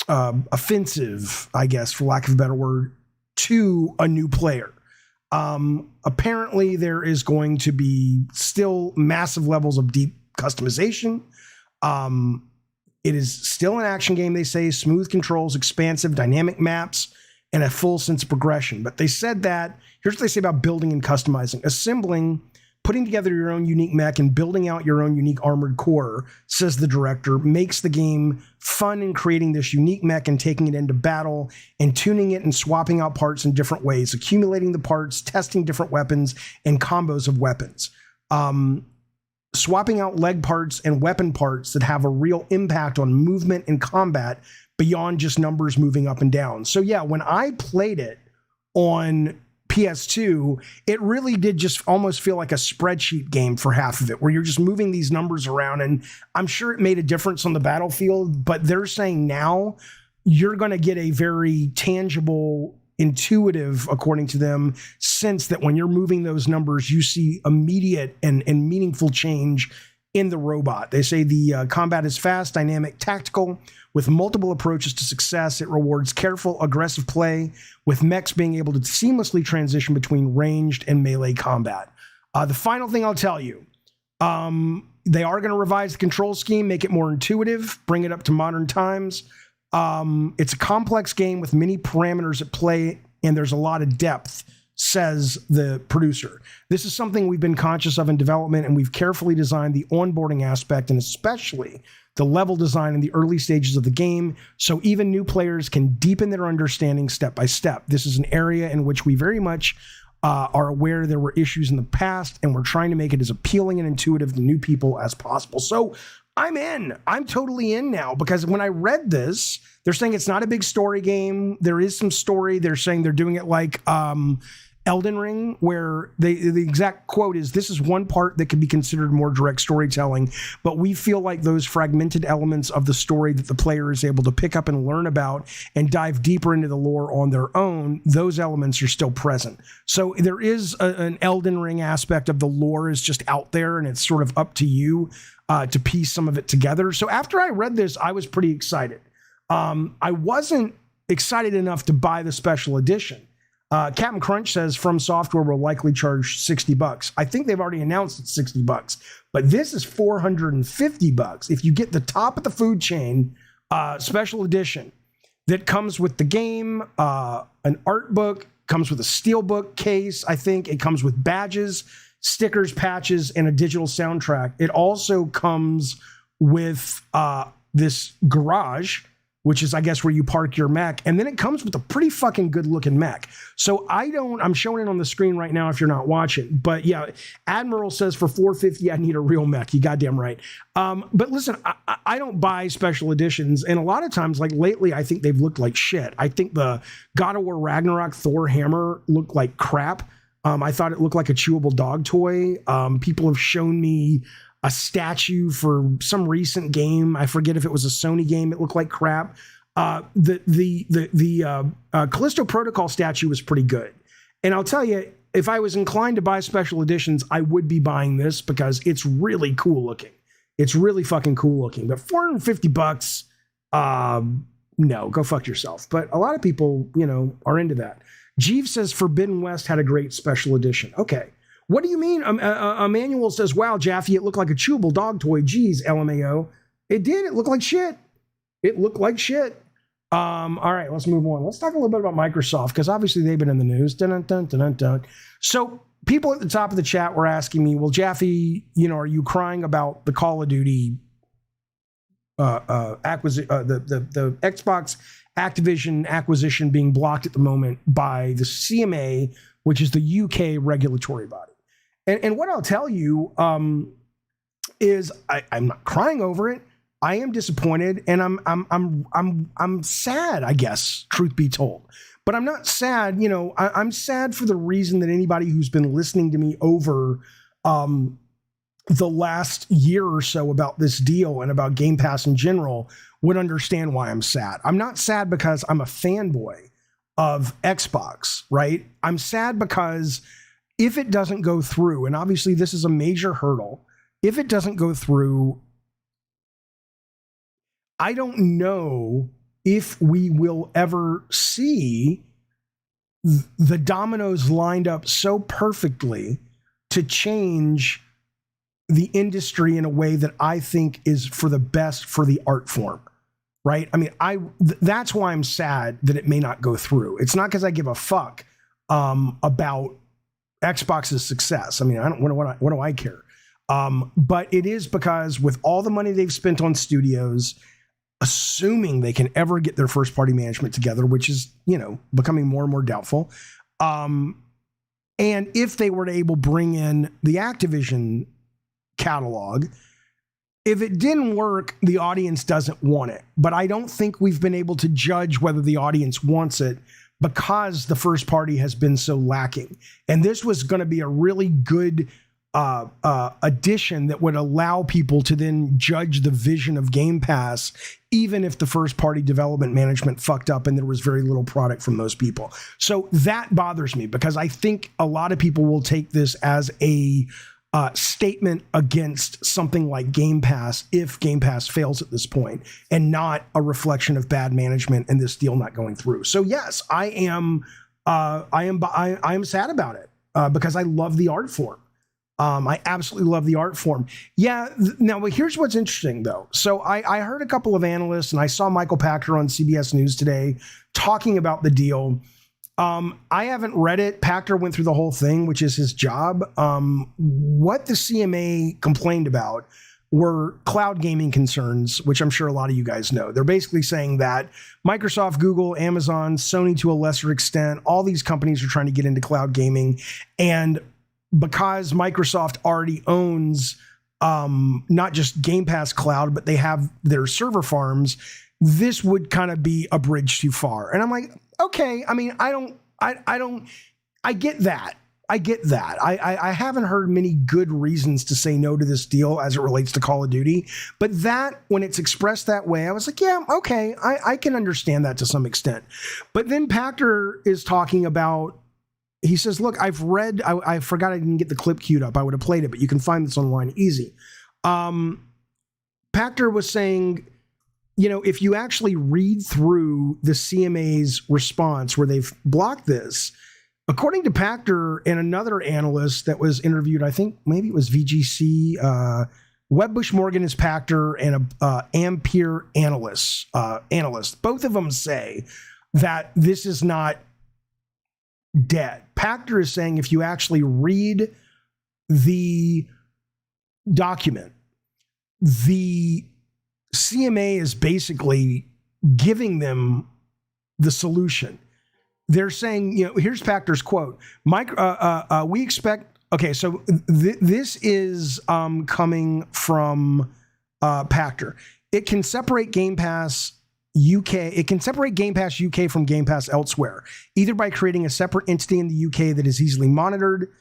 offensive, I guess, for lack of a better word, to a new player. Apparently there is going to be still massive levels of deep customization. It is still an action game, they say, smooth controls, expansive dynamic maps, and a full sense of progression. But they said that, here's what they say about building and customizing. Assembling, putting together your own unique mech and building out your own unique armored core, says the director, makes the game fun in creating this unique mech and taking it into battle and tuning it and swapping out parts in different ways, accumulating the parts, testing different weapons and combos of weapons. Swapping out leg parts and weapon parts that have a real impact on movement and combat beyond just numbers moving up and down. So yeah, when I played it on PS2, it really did just almost feel like a spreadsheet game for half of it, where you're just moving these numbers around. And I'm sure it made a difference on the battlefield, but they're saying now you're going to get a very tangible, intuitive, according to them, sense that when you're moving those numbers, you see immediate and meaningful change in the robot. They say the combat is fast, dynamic, tactical, with multiple approaches to success. It rewards careful, aggressive play, with mechs being able to seamlessly transition between ranged and melee combat. The final thing I'll tell you, they are going to revise the control scheme, make it more intuitive, bring it up to modern times. It's a complex game with many parameters at play, and there's a lot of depth, says the producer. This is something we've been conscious of in development, and we've carefully designed the onboarding aspect and especially the level design in the early stages of the game, so even new players can deepen their understanding step by step. This is an area in which we very much are aware there were issues in the past, and we're trying to make it as appealing and intuitive to new people as possible. So I'm in. I'm totally in now, because when I read this, they're saying it's not a big story game. There is some story. They're saying they're doing it like Elden Ring, where the exact quote is, this is one part that could be considered more direct storytelling, but we feel like those fragmented elements of the story that the player is able to pick up and learn about and dive deeper into the lore on their own, those elements are still present. So there is an Elden Ring aspect of the lore is just out there, and it's sort of up to you to piece some of it together. So after I read this, I was pretty excited. I wasn't excited enough to buy the special edition. Captain Crunch says From Software will likely charge $60. I think they've already announced it's $60, but this is $450 if you get the top of the food chain special edition. that comes with the game, an art book, comes with a steelbook case. I think it comes with badges, stickers, patches, and a digital soundtrack. It also comes with this garage, which is, I guess, where you park your mech. And then it comes with a pretty fucking good looking mech. So I'm showing it on the screen right now if you're not watching. But yeah, Admiral says for $450, I need a real mech. You goddamn right. But listen, I don't buy special editions. And a lot of times, like lately, I think they've looked like shit. I think the God of War Ragnarok Thor hammer looked like crap. I thought it looked like a chewable dog toy. People have shown me a statue for some recent game. I forget if it was a Sony game. It looked like crap. The Callisto Protocol statue was pretty good. And I'll tell you, if I was inclined to buy special editions, I would be buying this because it's really cool looking. It's really fucking cool looking. But $450, no, go fuck yourself. But a lot of people, are into that. Jeeves says Forbidden West had a great special edition. Okay. What do you mean? Emmanuel says, wow, Jaffe, it looked like a chewable dog toy. Geez, LMAO. It did. It looked like shit. It looked like shit. All right, let's move on. Let's talk a little bit about Microsoft, because obviously they've been in the news. Dun, dun, dun, dun, dun. So people at the top of the chat were asking me, well, Jaffe, are you crying about the Call of Duty acquisition, the Xbox Activision acquisition being blocked at the moment by the CMA, which is the UK regulatory body? And what I'll tell you is I'm not crying over it. I am disappointed, and I'm sad, I guess, truth be told. But I'm not sad. I'm sad for the reason that anybody who's been listening to me over the last year or so about this deal and about Game Pass in general would understand why I'm sad. I'm not sad because I'm a fanboy of Xbox, right? I'm sad because if it doesn't go through, and obviously this is a major hurdle, if it doesn't go through, I don't know if we will ever see the dominoes lined up so perfectly to change the industry in a way that I think is for the best for the art form, right? I mean, that's why I'm sad that it may not go through. It's not because I give a fuck about Xbox's success. I mean, what do I care? But it is because with all the money they've spent on studios, assuming they can ever get their first party management together, which is, becoming more and more doubtful. And if they were to able bring in the Activision catalog, if it didn't work, the audience doesn't want it. But I don't think we've been able to judge whether the audience wants it because the first party has been so lacking. And this was going to be a really good addition that would allow people to then judge the vision of Game Pass, even if the first party development management fucked up and there was very little product from those people. So that bothers me because I think a lot of people will take this as a statement against something like Game Pass if Game Pass fails at this point, and not a reflection of bad management and this deal not going through. So yes, I am sad about it because I love the art form. I absolutely love the art form. Yeah. Now, here's what's interesting, though. So I heard a couple of analysts, and I saw Michael Pachter on CBS News today talking about the deal. I haven't read it. Pachter went through the whole thing, which is his job. What the CMA complained about were cloud gaming concerns, which I'm sure a lot of you guys know. They're basically saying that Microsoft, Google, Amazon, Sony to a lesser extent, all these companies are trying to get into cloud gaming. And because Microsoft already owns not just Game Pass Cloud, but they have their server farms, this would kind of be a bridge too far. And I'm like, okay, I mean, I get that. I haven't heard many good reasons to say no to this deal as it relates to Call of Duty. But that, when it's expressed that way, I was like, yeah, okay, I can understand that to some extent. But then Pachter is talking about, he says, look, I've read, I forgot I didn't get the clip queued up. I would have played it, but you can find this online easy. Pachter was saying, if you actually read through the CMA's response where they've blocked this, according to Pachter and another analyst that was interviewed, I think maybe it was VGC, Wedbush Morgan is Pachter and a Ampere analyst. Both of them say that this is not dead. Pachter is saying if you actually read the document, the CMA is basically giving them the solution. They're saying, here's Pachter's quote. We expect. Okay, so this is coming from Pachter. It can separate Game Pass UK. It can separate Game Pass UK from Game Pass elsewhere, either by creating a separate entity in the UK that is easily monitored,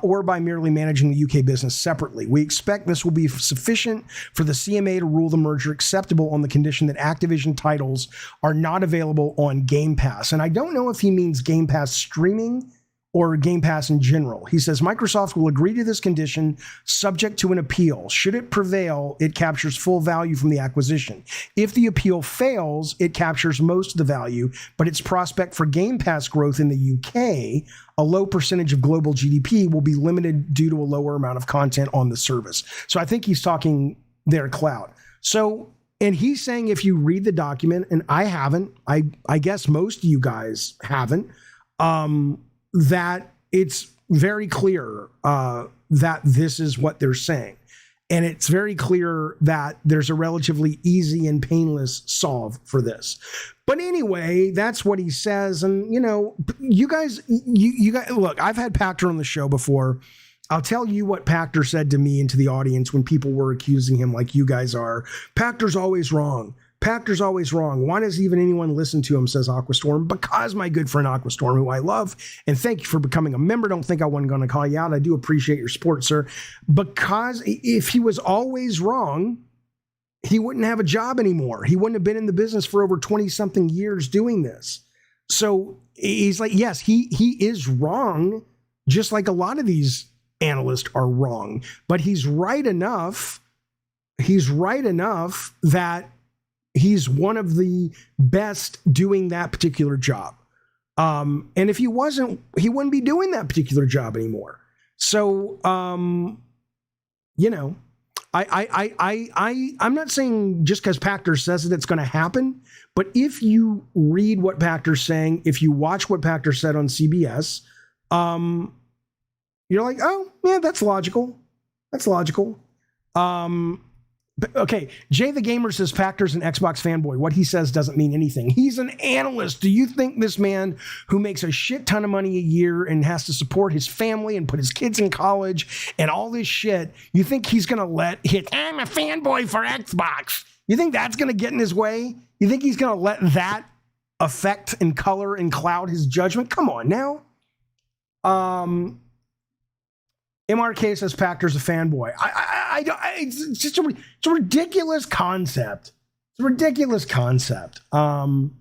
or by merely managing the UK business separately. We expect this will be sufficient for the CMA to rule the merger acceptable on the condition that Activision titles are not available on Game Pass. And I don't know if he means Game Pass streaming or Game Pass in general. He says Microsoft will agree to this condition subject to an appeal. Should it prevail, it captures full value from the acquisition. If the appeal fails, it captures most of the value, but its prospect for Game Pass growth in the UK, a low percentage of global GDP, will be limited due to a lower amount of content on the service. So I think he's talking their cloud. So, and he's saying if you read the document, and I haven't, I guess most of you guys haven't, that it's very clear that this is what they're saying. And it's very clear that there's a relatively easy and painless solve for this. But anyway, that's what he says. And, you guys, look, I've had Pachter on the show before. I'll tell you what Pachter said to me and to the audience when people were accusing him like you guys are. Pachter's always wrong. Pachter's always wrong. Why does even anyone listen to him, says Aquastorm? Because my good friend Aquastorm, who I love, and thank you for becoming a member. Don't think I wasn't going to call you out. I do appreciate your support, sir. Because if he was always wrong, he wouldn't have a job anymore. He wouldn't have been in the business for over 20-something years doing this. So he's like, yes, he is wrong, just like a lot of these analysts are wrong. But he's right enough. He's right enough that he's one of the best doing that particular job. And if he wasn't, he wouldn't be doing that particular job anymore. So, I'm not saying just because Pachter says it, it's going to happen. But if you read what Pachter's saying, if you watch what Pachter said on CBS, you're like, oh, yeah, that's logical. That's logical. Okay, Jay the Gamer says Pachter's an Xbox fanboy. What he says doesn't mean anything. He's an analyst. Do you think this man who makes a shit ton of money a year and has to support his family and put his kids in college and all this shit, you think he's going to let I'm a fanboy for Xbox? You think that's going to get in his way? You think he's going to let that affect and color and cloud his judgment? Come on now. MRK says Pachter's a fanboy. It's just it's a ridiculous concept. It's a ridiculous concept. But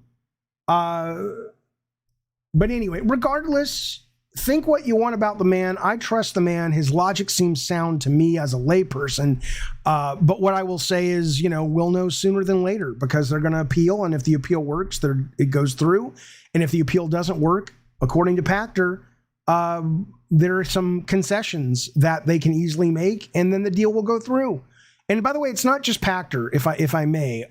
anyway, regardless, think what you want about the man. I trust the man. His logic seems sound to me as a layperson. But what I will say is, we'll know sooner than later because they're going to appeal. And if the appeal works, it goes through. And if the appeal doesn't work, according to Pachter, there are some concessions that they can easily make, and then the deal will go through. And by the way, it's not just Pachter, if I may.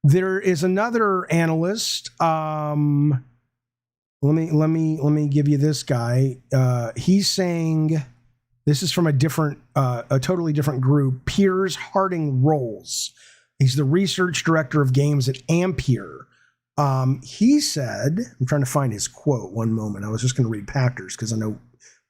There is another analyst. Let me give you this guy. He's saying this is from a totally different group. Piers Harding Rolls. He's the research director of games at Ampere. He said, I'm trying to find his quote. One moment. I was just going to read Pachter's because I know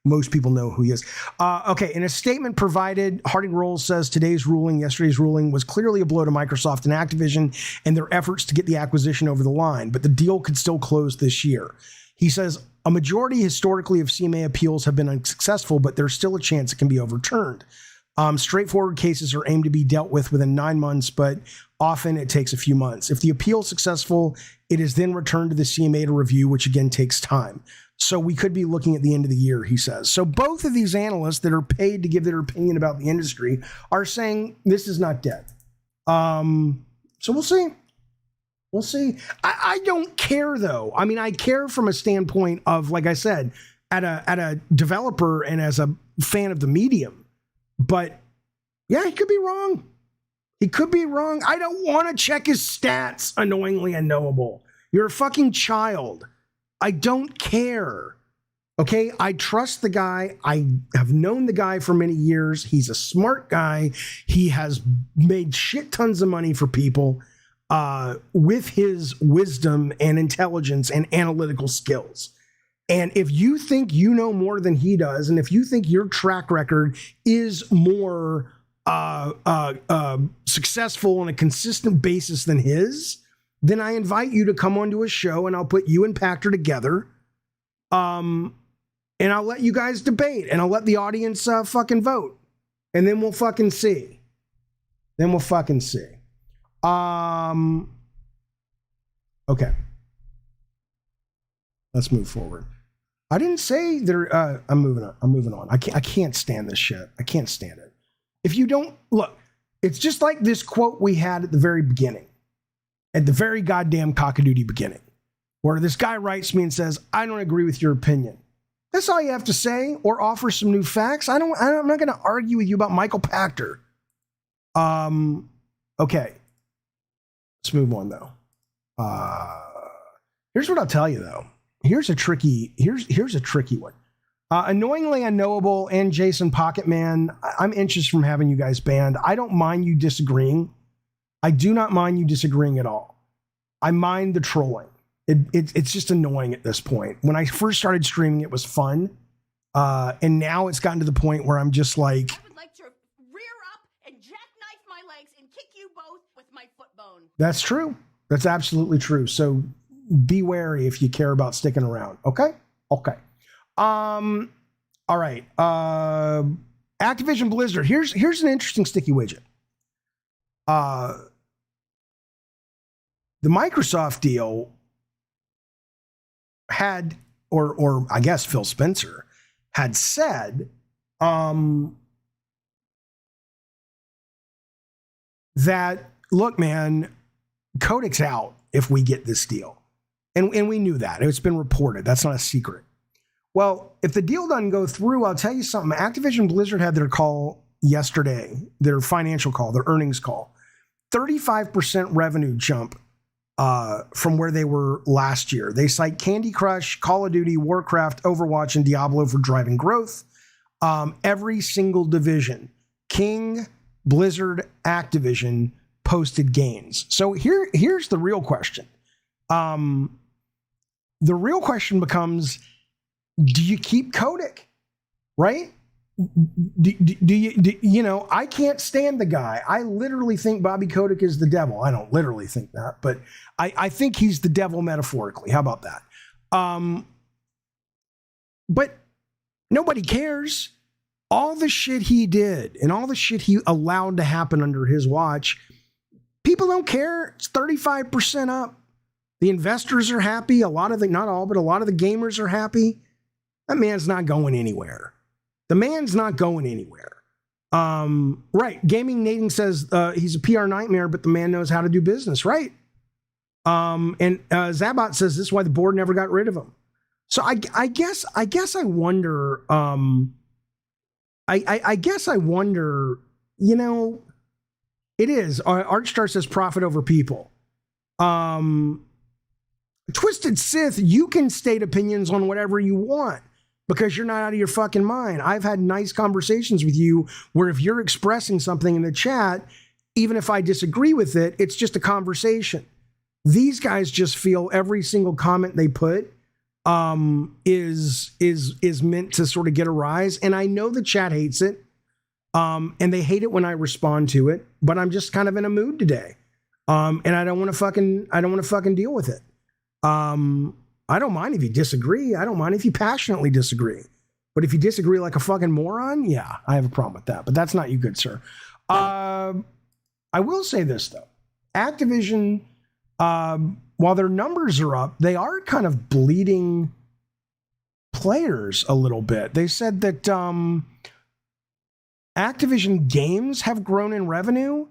most people know who he is. Okay. In a statement provided, Harding Rolls says yesterday's ruling was clearly a blow to Microsoft and Activision and their efforts to get the acquisition over the line, but the deal could still close this year. He says a majority historically of CMA appeals have been unsuccessful, but there's still a chance it can be overturned. Straightforward cases are aimed to be dealt with within 9 months, but often it takes a few months. If the appeal is successful, it is then returned to the CMA to review, which again takes time. So we could be looking at the end of the year, he says. So both of these analysts that are paid to give their opinion about the industry are saying this is not dead. So we'll see. We'll see. I don't care, though. I mean, I care from a standpoint of, like I said, at a developer and as a fan of the medium. But Yeah, he could be wrong. He could be wrong. I don't want to check his stats, annoyingly unknowable. You're a fucking child. I don't care. Okay, I trust the guy. I have known the guy for many years. He's a smart guy. He has made shit tons of money for people with his wisdom and intelligence and analytical skills. And if you think you know more than he does, and if you think your track record is more successful on a consistent basis than his, then I invite you to come onto a show and I'll put you and Pachter together. And I'll let you guys debate, and I'll let the audience fucking vote, and then we'll fucking see. Okay. Let's move forward. I didn't say there. I'm moving on. I can't stand this shit. I can't stand it. If you don't look, it's just like this quote we had at the very beginning, at the very goddamn cockadoodie beginning, where this guy writes me and says, "I don't agree with your opinion." That's all you have to say, or offer some new facts. I'm not going to argue with you about Michael Pachter. Okay. Let's move on though. Here's what I'll tell you though. Here's a tricky one. Annoyingly unknowable and Jason Pocketman, I'm inches from having you guys banned. I don't mind you disagreeing. I do not mind you disagreeing at all. I mind the trolling. It's just annoying at this point. When I first started streaming, it was fun. And now it's gotten to the point where I'm just like, I would like to rear up and jackknife my legs and kick you both with my foot bone. That's true. That's absolutely true. So be wary if you care about sticking around. Okay. All right. Activision Blizzard. Here's an interesting sticky widget. The Microsoft deal had, or I guess Phil Spencer had said, that, look, man, Codic's out if we get this deal. And we knew that. It's been reported. That's not a secret. Well, if the deal doesn't go through, I'll tell you something. Activision Blizzard had their call yesterday, their financial call, their earnings call. 35% revenue jump from where they were last year. They cite Candy Crush, Call of Duty, Warcraft, Overwatch, and Diablo for driving growth. Every single division, King, Blizzard, Activision, posted gains. So here's the real question. The real question becomes, do you keep Codic, right? Do you know, I can't stand the guy. I literally think Bobby Kotick is the devil. I don't literally think that, but I think he's the devil metaphorically. How about that? But nobody cares. All the shit he did and all the shit he allowed to happen under his watch, people don't care. It's 35% up. The investors are happy. Not all, but a lot of the gamers are happy. That man's not going anywhere. The man's not going anywhere. Right. Gaming Nathan says he's a PR nightmare, but the man knows how to do business. Right. And Zabat says this is why the board never got rid of him. So I guess I wonder, I guess I wonder, you know, it is. Archstar says profit over people. Twisted Sith, you can state opinions on whatever you want because you're not out of your fucking mind. I've had nice conversations with you where if you're expressing something in the chat, even if I disagree with it, it's just a conversation. These guys just feel every single comment they put is meant to sort of get a rise. And I know the chat hates it. And they hate it when I respond to it, but I'm just kind of in a mood today. And I don't want to fucking deal with it. I don't mind if you disagree. I don't mind if you passionately disagree. But if you disagree like a fucking moron, yeah, I have a problem with that. But that's not you, good sir. I will say this, though. Activision, while their numbers are up, they are kind of bleeding players a little bit. They said that Activision games have grown in revenue,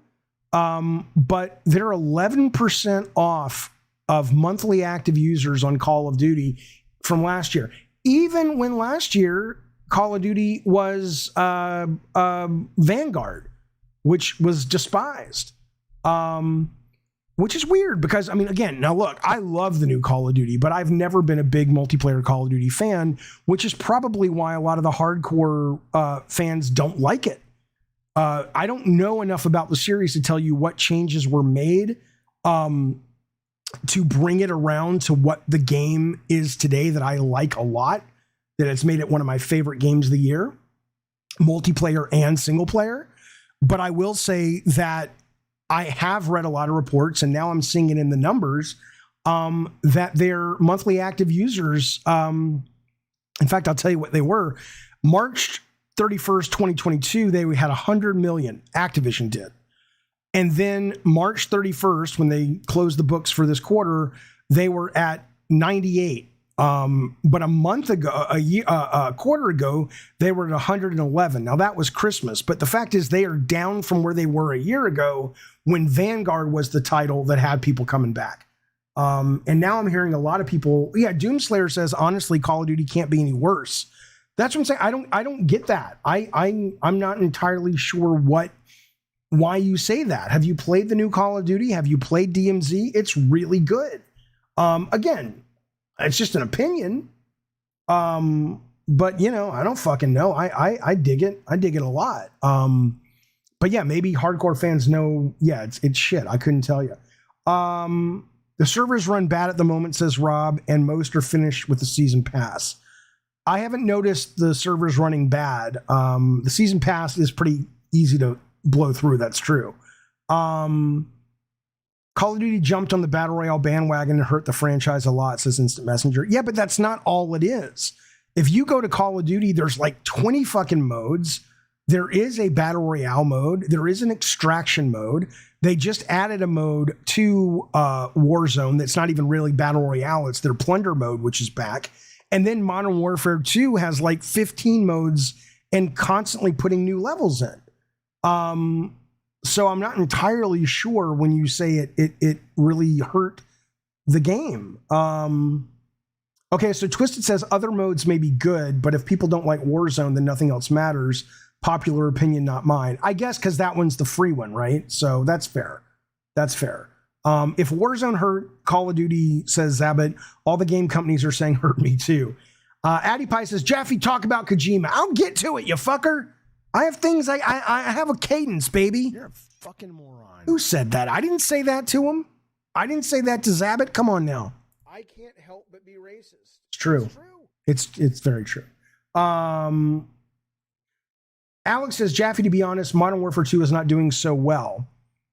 but they're 11% off of monthly active users on Call of Duty from last year. Even when last year Call of Duty was Vanguard. which was despised. Which is weird because, I mean, again, now look, I love the new Call of Duty, but I've never been a big multiplayer Call of Duty fan, which is probably why a lot of the hardcore fans don't like it. I don't know enough about the series to tell you what changes were made to bring it around to what the game is today that I like a lot, that it's made it one of my favorite games of the year, multiplayer and single player. But I will say that I have read a lot of reports, and now I'm seeing it in the numbers, that their monthly active users, in fact, I'll tell you what they were. March 31st, 2022, they had 100 million, Activision did. And then March 31st, when they closed the books for this quarter, they were at 98. But a month ago, a quarter ago, they were at 111. Now that was Christmas, but the fact is they are down from where they were a year ago when Vanguard was the title that had people coming back. And now I'm hearing a lot of people, Doomslayer says, honestly, Call of Duty can't be any worse. That's what I'm saying. I don't get that. I'm not entirely sure why you say that. Have you played the new Call of Duty? Have you played DMZ? It's really good. Again, it's just an opinion. But I don't fucking know. I dig it. I dig it a lot. But yeah, maybe hardcore fans know. Yeah, it's shit. I couldn't tell you. The servers run bad at the moment, says Rob, and most are finished with the season pass. I haven't noticed the servers running bad. The season pass is pretty easy to blow through. That's true. Call of Duty jumped on the Battle Royale bandwagon and hurt the franchise a lot, says Instant Messenger. Yeah, but that's not all it is. If you go to Call of Duty, there's like 20 fucking modes. There is a Battle Royale mode. There is an extraction mode. They just added a mode to Warzone that's not even really Battle Royale. It's their Plunder mode, which is back. And then Modern Warfare 2 has like 15 modes and constantly putting new levels in. So I'm not entirely sure when you say it really hurt the game. Okay, so Twisted says other modes may be good, but if people don't like Warzone, then nothing else matters. Popular opinion, not mine. I guess because that one's the free one, right? So that's fair. That's fair. If Warzone hurt Call of Duty, says Zabit, all the game companies are saying hurt me too. Addy Pie says, Jaffe, talk about Kojima. I'll get to it, you fucker. I have things, I have a cadence, baby. You're a fucking moron. Who said that? I didn't say that to him. I didn't say that to Zabit. Come on now. I can't help but be racist. It's true. It's very true. Alex says, Jaffe, to be honest, Modern Warfare 2 is not doing so well.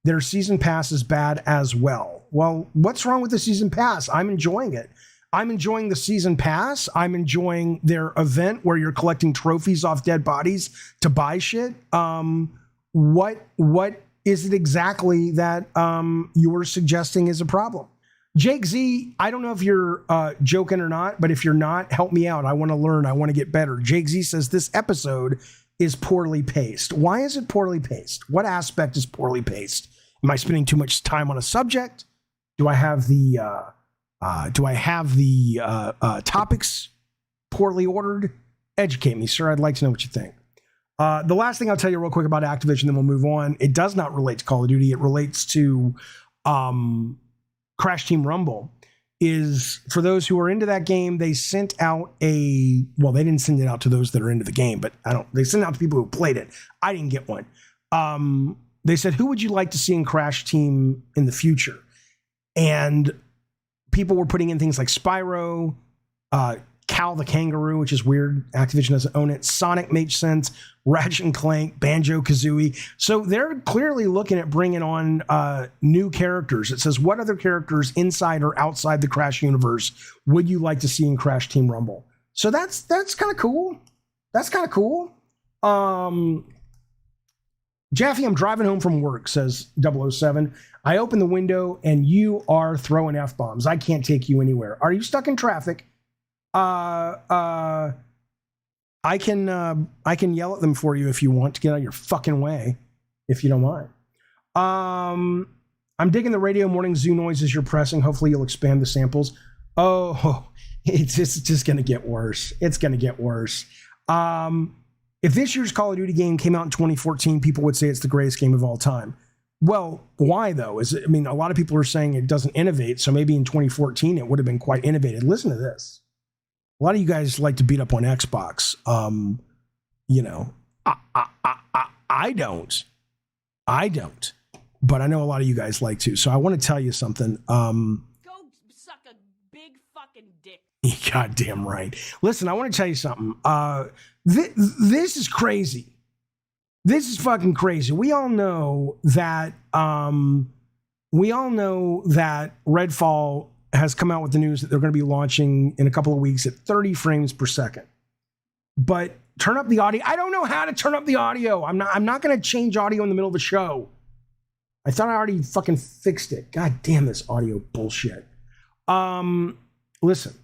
Their season pass is bad as well. Well, what's wrong with the season pass? I'm enjoying it. I'm enjoying the season pass. I'm enjoying their event where you're collecting trophies off dead bodies to buy shit. What is it exactly that you're suggesting is a problem? Jake Z, I don't know if you're joking or not, but if you're not, help me out. I want to learn. I want to get better. Jake Z says this episode is poorly paced. Why is it poorly paced? What aspect is poorly paced? Am I spending too much time on a subject? Do I have the topics poorly ordered? Educate me, sir. I'd like to know what you think. The last thing I'll tell you real quick about Activision, then we'll move on. It does not relate to Call of Duty. It relates to Crash Team Rumble. Is for those who are into that game, they sent out they didn't send it out to those that are into the game, but they sent it out to people who played it. I didn't get one. They said, who would you like to see in Crash Team in the future? And people were putting in things like Spyro, Cal the Kangaroo, which is weird. Activision doesn't own it. Sonic makes sense. Ratchet and Clank, Banjo-Kazooie. So they're clearly looking at bringing on new characters. It says, what other characters inside or outside the Crash universe would you like to see in Crash Team Rumble? So that's kind of cool. That's kind of cool. Jaffe, I'm driving home from work, says 007. I open the window and you are throwing F-bombs. I can't take you anywhere. Are you stuck in traffic? I can yell at them for you if you want to get out of your fucking way, if you don't mind. I'm digging the Radio Morning Zoo noises you're pressing. Hopefully you'll expand the samples. Oh, it's just going to get worse. It's going to get worse. If this year's Call of Duty game came out in 2014, people would say it's the greatest game of all time. Well, why though? I mean, a lot of people are saying it doesn't innovate, so maybe in 2014 it would have been quite innovative. Listen to this. A lot of you guys like to beat up on Xbox. You know, I don't. But I know a lot of you guys like to. So I want to tell you something. Go suck a big fucking dick. Goddamn right. Listen, I want to tell you something. This is crazy. This is fucking crazy. We all know that Redfall has come out with the news that they're going to be launching in a couple of weeks at 30 frames per second. But turn up the audio. I don't know how to turn up the audio. I'm not going to change audio in the middle of the show. I thought I already fucking fixed it. God damn this audio bullshit. Listen.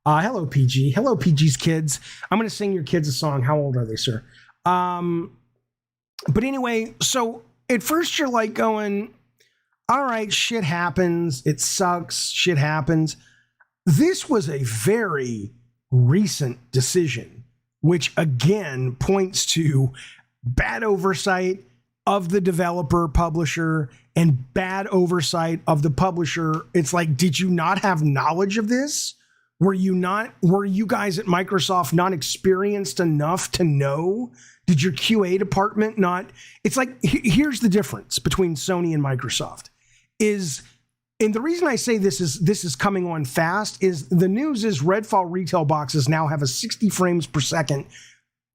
Hello, PG. Hello, PG's kids. I'm going to sing your kids a song. How old are they, sir? But anyway, so at first you're like going, all right, shit happens. It sucks. Shit happens. This was a very recent decision, which again points to bad oversight of the developer publisher and bad oversight of the publisher. It's like, did you not have knowledge of this? Were you guys at Microsoft not experienced enough to know? Did your QA department not? It's like, here's the difference between Sony and Microsoft and the reason I say this is coming on fast is the news is Redfall retail boxes now have a 60 frames per second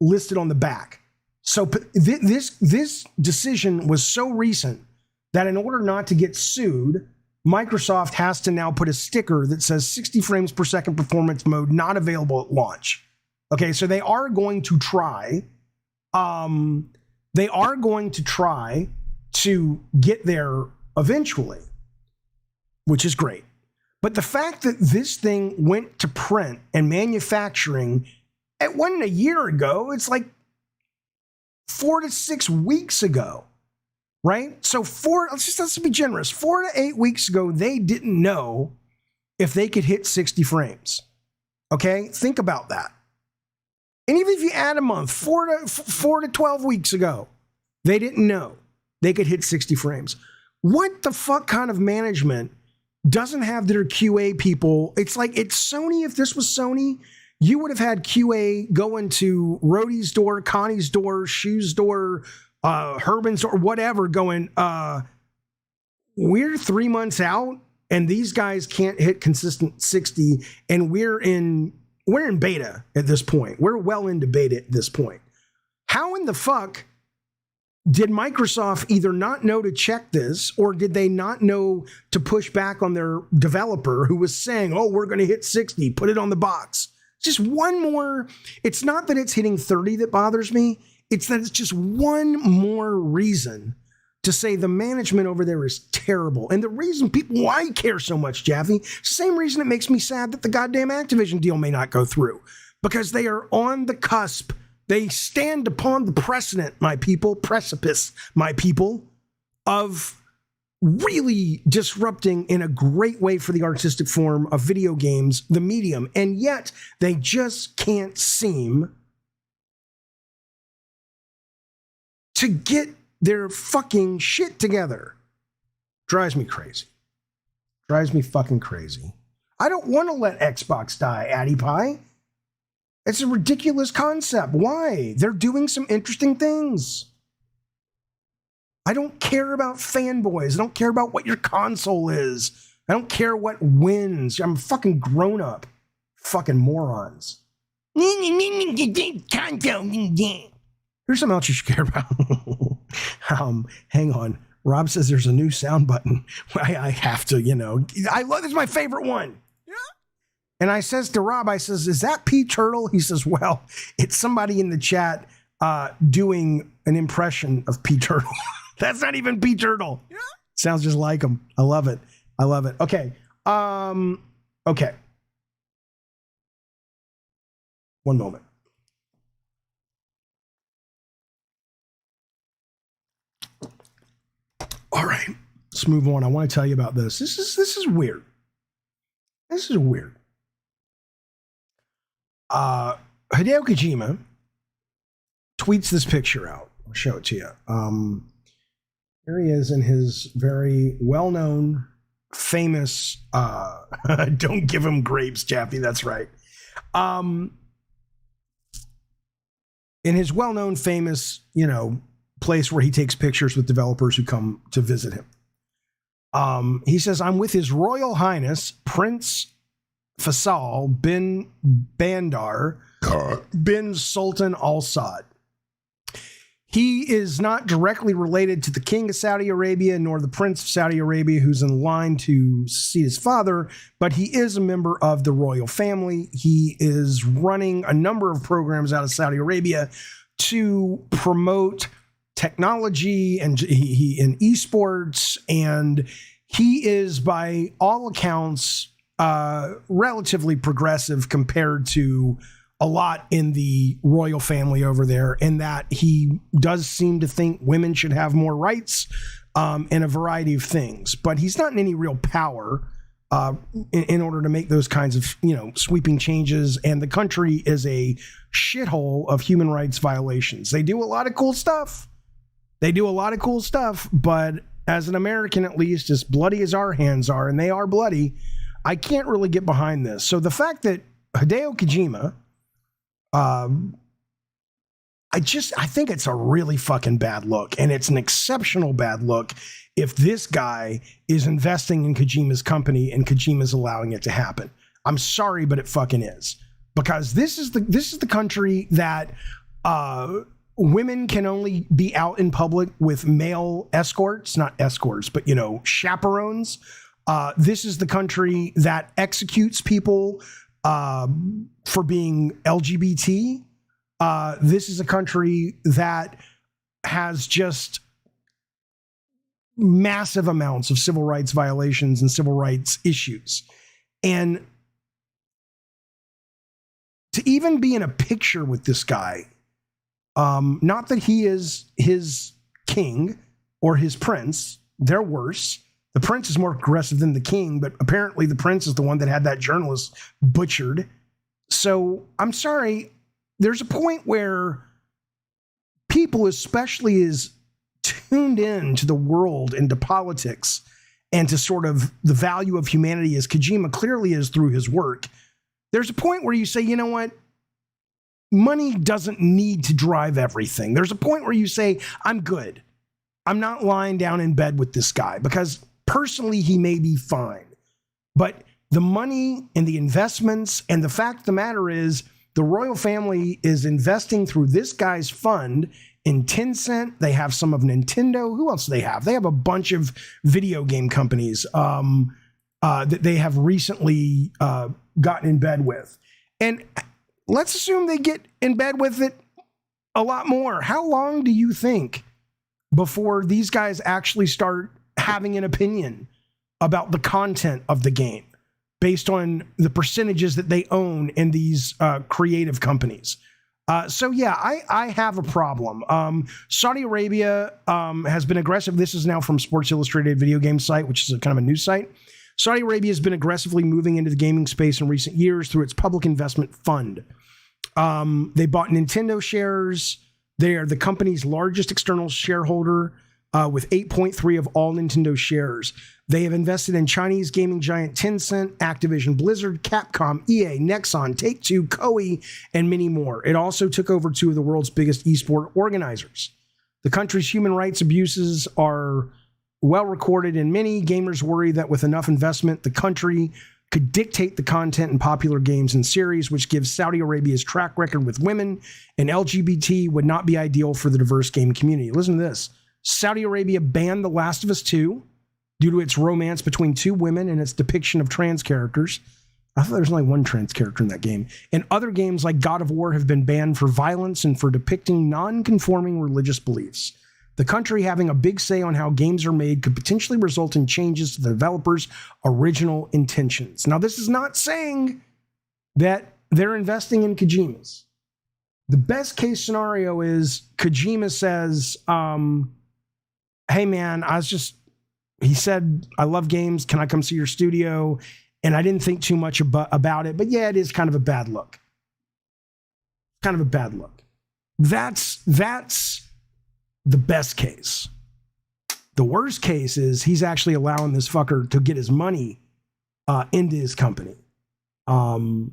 listed on the back. So this decision was so recent that in order not to get sued, Microsoft has to now put a sticker that says 60 frames per second performance mode not available at launch. Okay, so they are going to try. They are going to try to get there eventually, which is great. But the fact that this thing went to print and manufacturing, it wasn't a year ago. It's like 4 to 6 weeks ago, right? So let's be generous. 4 to 8 weeks ago, they didn't know if they could hit 60 frames. Okay, think about that. And even if you add a month, 4 to 12 weeks ago, they didn't know they could hit 60 frames. What the fuck kind of management doesn't have their QA people? It's like, it's Sony. If this was Sony, you would have had QA go into Rhodey's door, Connie's door, Shoe's door, Herman's door, whatever, going, we're 3 months out and these guys can't hit consistent 60 and we're in beta at this point. We're well into beta at this point. How in the fuck did Microsoft either not know to check this or did they not know to push back on their developer who was saying, oh, we're going to hit 60, put it on the box? Just one more. It's not that it's hitting 30 that bothers me. It's that it's just one more reason to say the management over there is terrible. And the reason why I care so much, Jaffe, same reason it makes me sad that the goddamn Activision deal may not go through, because they are on the cusp. They stand upon the precipice, my people, of really disrupting in a great way for the artistic form of video games, the medium. And yet they just can't seem to get their fucking shit together. Drives me crazy. Drives me fucking crazy. I don't want to let Xbox die, Addy Pie. It's a ridiculous concept. Why? They're doing some interesting things. I don't care about fanboys. I don't care about what your console is. I don't care what wins. I'm a fucking grown up. Fucking morons. Here's something else you should care about. Hang on. Rob says there's a new sound button. I have to, I love this is my favorite one. And I says to Rob, is that P Turtle? He says, well, it's somebody in the chat doing an impression of P Turtle. That's not even P Turtle. Yeah. Sounds just like him. I love it. Okay. Okay. One moment. All right. Let's move on. I want to tell you about this. This is weird. This is weird. Hideo Kojima tweets this picture out. I'll show it to you. Here he is in his very well-known, famous, don't give him grapes, Jaffe, that's right. In his well-known, famous, place where he takes pictures with developers who come to visit him. He says, I'm with His Royal Highness, Prince Faisal bin Bandar bin Sultan Al Saud. He is not directly related to the King of Saudi Arabia, nor the Prince of Saudi Arabia, who's in line to see his father, but he is a member of the royal family. He is running a number of programs out of Saudi Arabia to promote technology and he in esports, and he is, by all accounts, relatively progressive compared to a lot in the royal family over there, in that he does seem to think women should have more rights and a variety of things, but he's not in any real power in order to make those kinds of sweeping changes. And the country is a shithole of human rights violations. They do a lot of cool stuff. But as an American, at least, as bloody as our hands are, and they are bloody, I can't really get behind this. So the fact that Hideo Kojima, I think it's a really fucking bad look, and it's an exceptional bad look if this guy is investing in Kojima's company and Kojima's allowing it to happen. I'm sorry, but it fucking is, because this is the country that women can only be out in public with male escorts, not escorts, but chaperones. This is the country that executes people for being LGBT. This is a country that has just massive amounts of civil rights violations and civil rights issues. And to even be in a picture with this guy, not that he is his king or his prince, they're worse. The prince is more aggressive than the king, but apparently the prince is the one that had that journalist butchered. So I'm sorry, there's a point where people, especially as tuned in to the world and to politics and to sort of the value of humanity as Kojima clearly is through his work, there's a point where you say, you know what? Money doesn't need to drive everything. There's a point where you say, I'm good. I'm not lying down in bed with this guy, because personally he may be fine. But the money and the investments, and the fact of the matter is the royal family is investing through this guy's fund in Tencent. They have some of Nintendo. Who else do they have? They have a bunch of video game companies that they have recently gotten in bed with. And let's assume they get in bed with it a lot more. How long do you think before these guys actually start having an opinion about the content of the game based on the percentages that they own in these creative companies? So yeah, I have a problem. Saudi Arabia has been aggressive. This is now from Sports Illustrated video game site, which is a kind of a news site. Saudi Arabia has been aggressively moving into the gaming space in recent years through its public investment fund. They bought Nintendo shares. They are the company's largest external shareholder with 8.3% of all Nintendo shares. They have invested in Chinese gaming giant Tencent, Activision Blizzard, Capcom, EA, Nexon, Take-Two, Koei, and many more. It also took over two of the world's biggest esport organizers. The country's human rights abuses are well recorded, and many gamers worry that with enough investment, the country could dictate the content in popular games and series, which gives Saudi Arabia's track record with women and LGBT would not be ideal for the diverse game community. Listen to this. Saudi Arabia banned The Last of Us 2 due to its romance between two women and its depiction of trans characters. I thought there was only one trans character in that game. And other games like God of War have been banned for violence and for depicting non-conforming religious beliefs. The country having a big say on how games are made could potentially result in changes to the developers' original intentions. Now, this is not saying that they're investing in Kojima's. The best case scenario is Kojima says, hey man, he said, I love games. Can I come see your studio? And I didn't think too much about it, but yeah, it is kind of a bad look. Kind of a bad look. That's the best case. The worst case is he's actually allowing this fucker to get his money into his company. And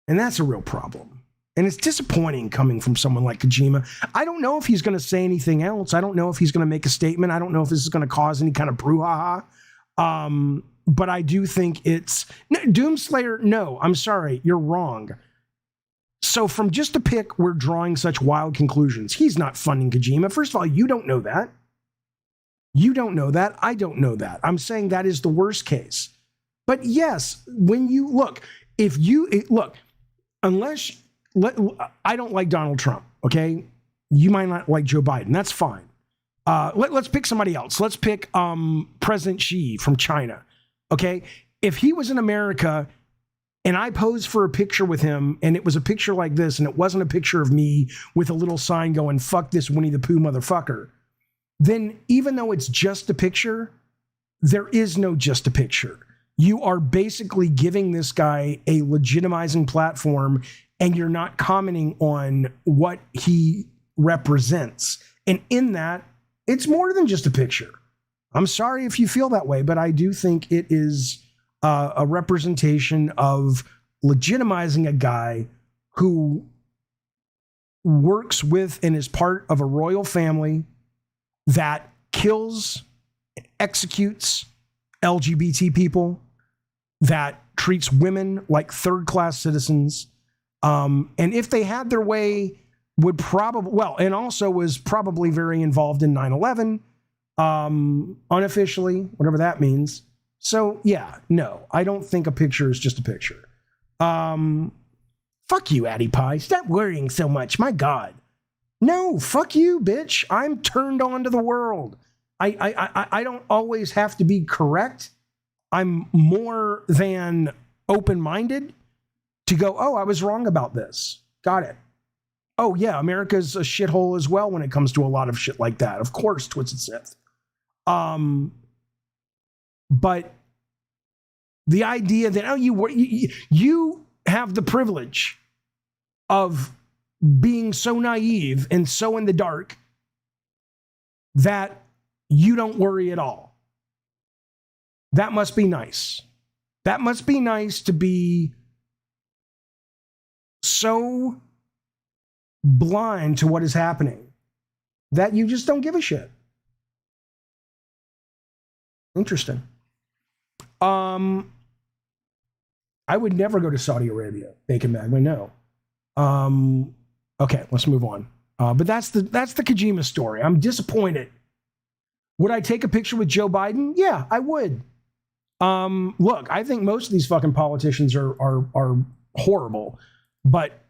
that's a real problem. And it's disappointing coming from someone like Kojima. I don't know if he's going to say anything else. I don't know if he's going to make a statement. I don't know if this is going to cause any kind of brouhaha. But I do think it's... No, Doomslayer, no, I'm sorry. You're wrong. So from just a pick, we're drawing such wild conclusions. He's not funding Kojima. First of all, you don't know that. You don't know that. I don't know that. I'm saying that is the worst case. But yes, when you look, unless I don't like Donald Trump, okay? You might not like Joe Biden. That's fine. Let's pick somebody else. Let's pick President Xi from China, okay? If he was in America and I posed for a picture with him and it was a picture like this and it wasn't a picture of me with a little sign going, fuck this Winnie the Pooh motherfucker, then even though it's just a picture, there is no just a picture. You are basically giving this guy a legitimizing platform and you're not commenting on what he represents. And in that, it's more than just a picture. I'm sorry if you feel that way, but I do think it is a representation of legitimizing a guy who works with and is part of a royal family that kills, executes LGBT people, that treats women like third-class citizens, and if they had their way, would probably, well, and also was probably very involved in 9/11, unofficially, whatever that means. So, yeah, no, I don't think a picture is just a picture. Fuck you, Addie Pie. Stop worrying so much. My God. No, fuck you, bitch. I'm turned on to the world. I don't always have to be correct. I'm more than open-minded to go, oh, I was wrong about this. Got it. Oh, yeah, America's a shithole as well when it comes to a lot of shit like that. Of course, Twisted Sith. But the idea that, oh, you have the privilege of being so naive and so in the dark that you don't worry at all. That must be nice. That must be nice to be so blind to what is happening that you just don't give a shit. Interesting. I would never go to Saudi Arabia. Bacon Magma, no. Okay, let's move on. But that's the Kojima story. I'm disappointed. Would I take a picture with Joe Biden? Yeah, I would. Look, I think most of these fucking politicians are horrible, but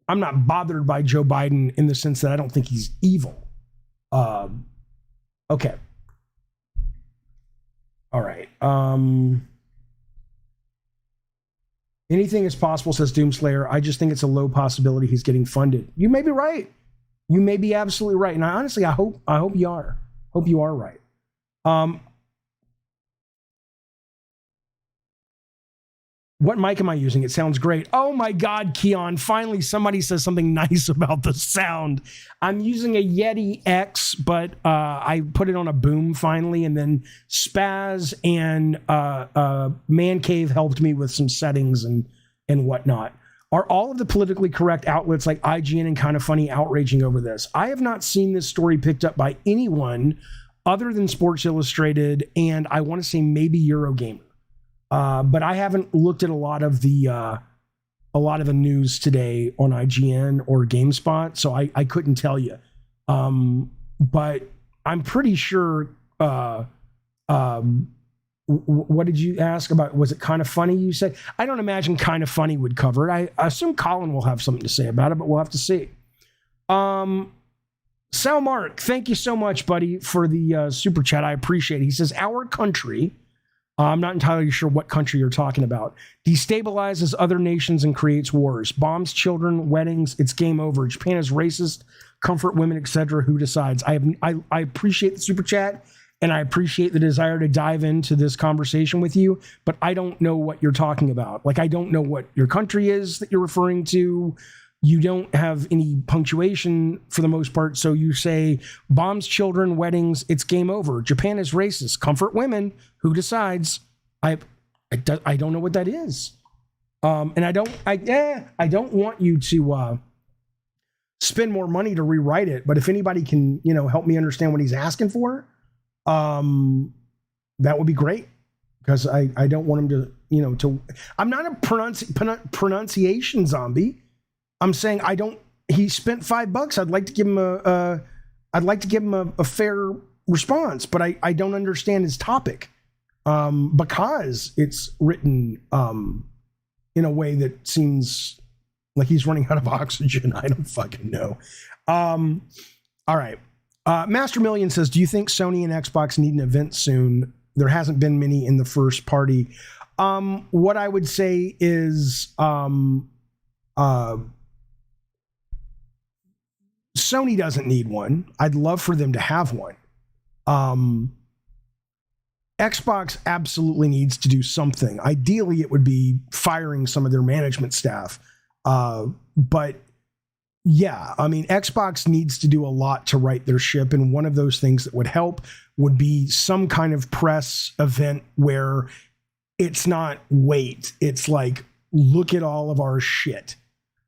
I'm not bothered by Joe Biden in the sense that I don't think he's evil. Okay. All right. Anything is possible, says Doomslayer. I just think it's a low possibility he's getting funded. You may be right. You may be absolutely right. And honestly, I hope you are. Hope you are right. What mic am I using? It sounds great. Oh my God, Keon. Finally, somebody says something nice about the sound. I'm using a Yeti X, but I put it on a boom finally, and then Spaz and Man Cave helped me with some settings and whatnot. Are all of the politically correct outlets like IGN and Kinda Funny outraging over this? I have not seen this story picked up by anyone other than Sports Illustrated, and I want to say maybe Eurogamer. But I haven't looked at a lot of the news today on IGN or GameSpot, so I couldn't tell you. But I'm pretty sure. What did you ask about? Was it Kind of Funny? You said. I don't imagine Kind of Funny would cover it. I assume Colin will have something to say about it, but we'll have to see. Sal Mark, thank you so much, buddy, for the super chat. I appreciate it. He says, our country. I'm not entirely sure what country you're talking about. Destabilizes other nations and creates wars. Bombs children, weddings. It's game over. Japan is racist. Comfort women, etc. Who decides? I appreciate the super chat, and I appreciate the desire to dive into this conversation with you. But I don't know what you're talking about. Like, I don't know what your country is that you're referring to. You don't have any punctuation for the most part. So you say bombs, children, weddings, it's game over. Japan is racist. Comfort women. Who decides? I don't know what that is. And I don't want you to spend more money to rewrite it. But if anybody can, help me understand what he's asking for, that would be great. Because I don't want him to, I'm not a pronunciation zombie. I'm saying he spent $5. I'd like to give him a fair response, but I don't understand his topic. Because it's written, in a way that seems like he's running out of oxygen. I don't fucking know. All right. Master Million says, do you think Sony and Xbox need an event soon? There hasn't been many in the first party. What I would say is Sony doesn't need one. I'd love for them to have one. Xbox absolutely needs to do something. Ideally, it would be firing some of their management staff. But yeah, I mean, Xbox needs to do a lot to right their ship. And one of those things that would help would be some kind of press event where it's not wait. It's like, look at all of our shit.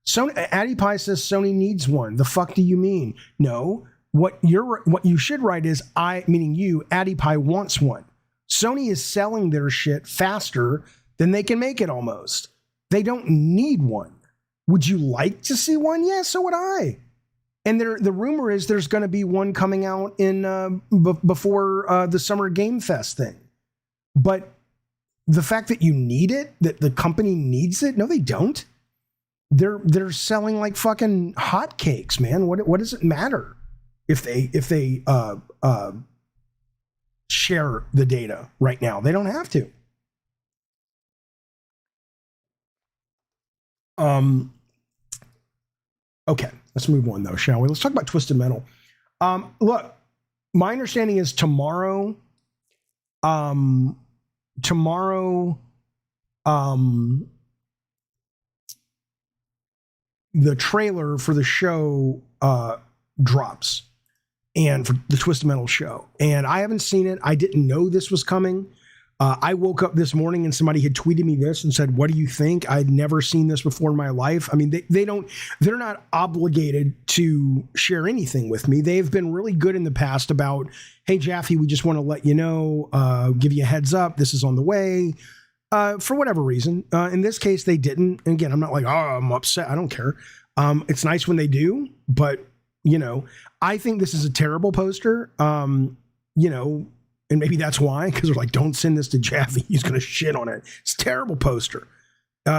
Sony, Addy Pie says Sony needs one. The fuck do you mean? No, what you should write is meaning you, Addy Pie wants one. Sony is selling their shit faster than they can make it almost. They don't need one. Would you like to see one? Yeah, so would I. And the rumor is there's going to be one coming out in before the Summer Game Fest thing. But the fact that you need it, that the company needs it, no, they don't. They're selling like fucking hotcakes, man. What does it matter if they share the data right now? They don't have to. Okay, let's move on though, shall we? Let's talk about Twisted Metal. Look, my understanding is tomorrow, the trailer for the show drops, and for the Twisted Metal show. And I haven't seen it. I didn't know this was coming. I woke up this morning and somebody had tweeted me this and said, what do you think? I'd never seen this before in my life. I mean, they're not obligated to share anything with me. They've been really good in the past about, hey, Jaffe, we just want to let you know, give you a heads up. This is on the way. For whatever reason. In this case, they didn't. And again, I'm not like, oh, I'm upset. I don't care. It's nice when they do, but I think this is a terrible poster. And maybe that's why, because they're like, don't send this to Jaffe. He's going to shit on it. It's a terrible poster.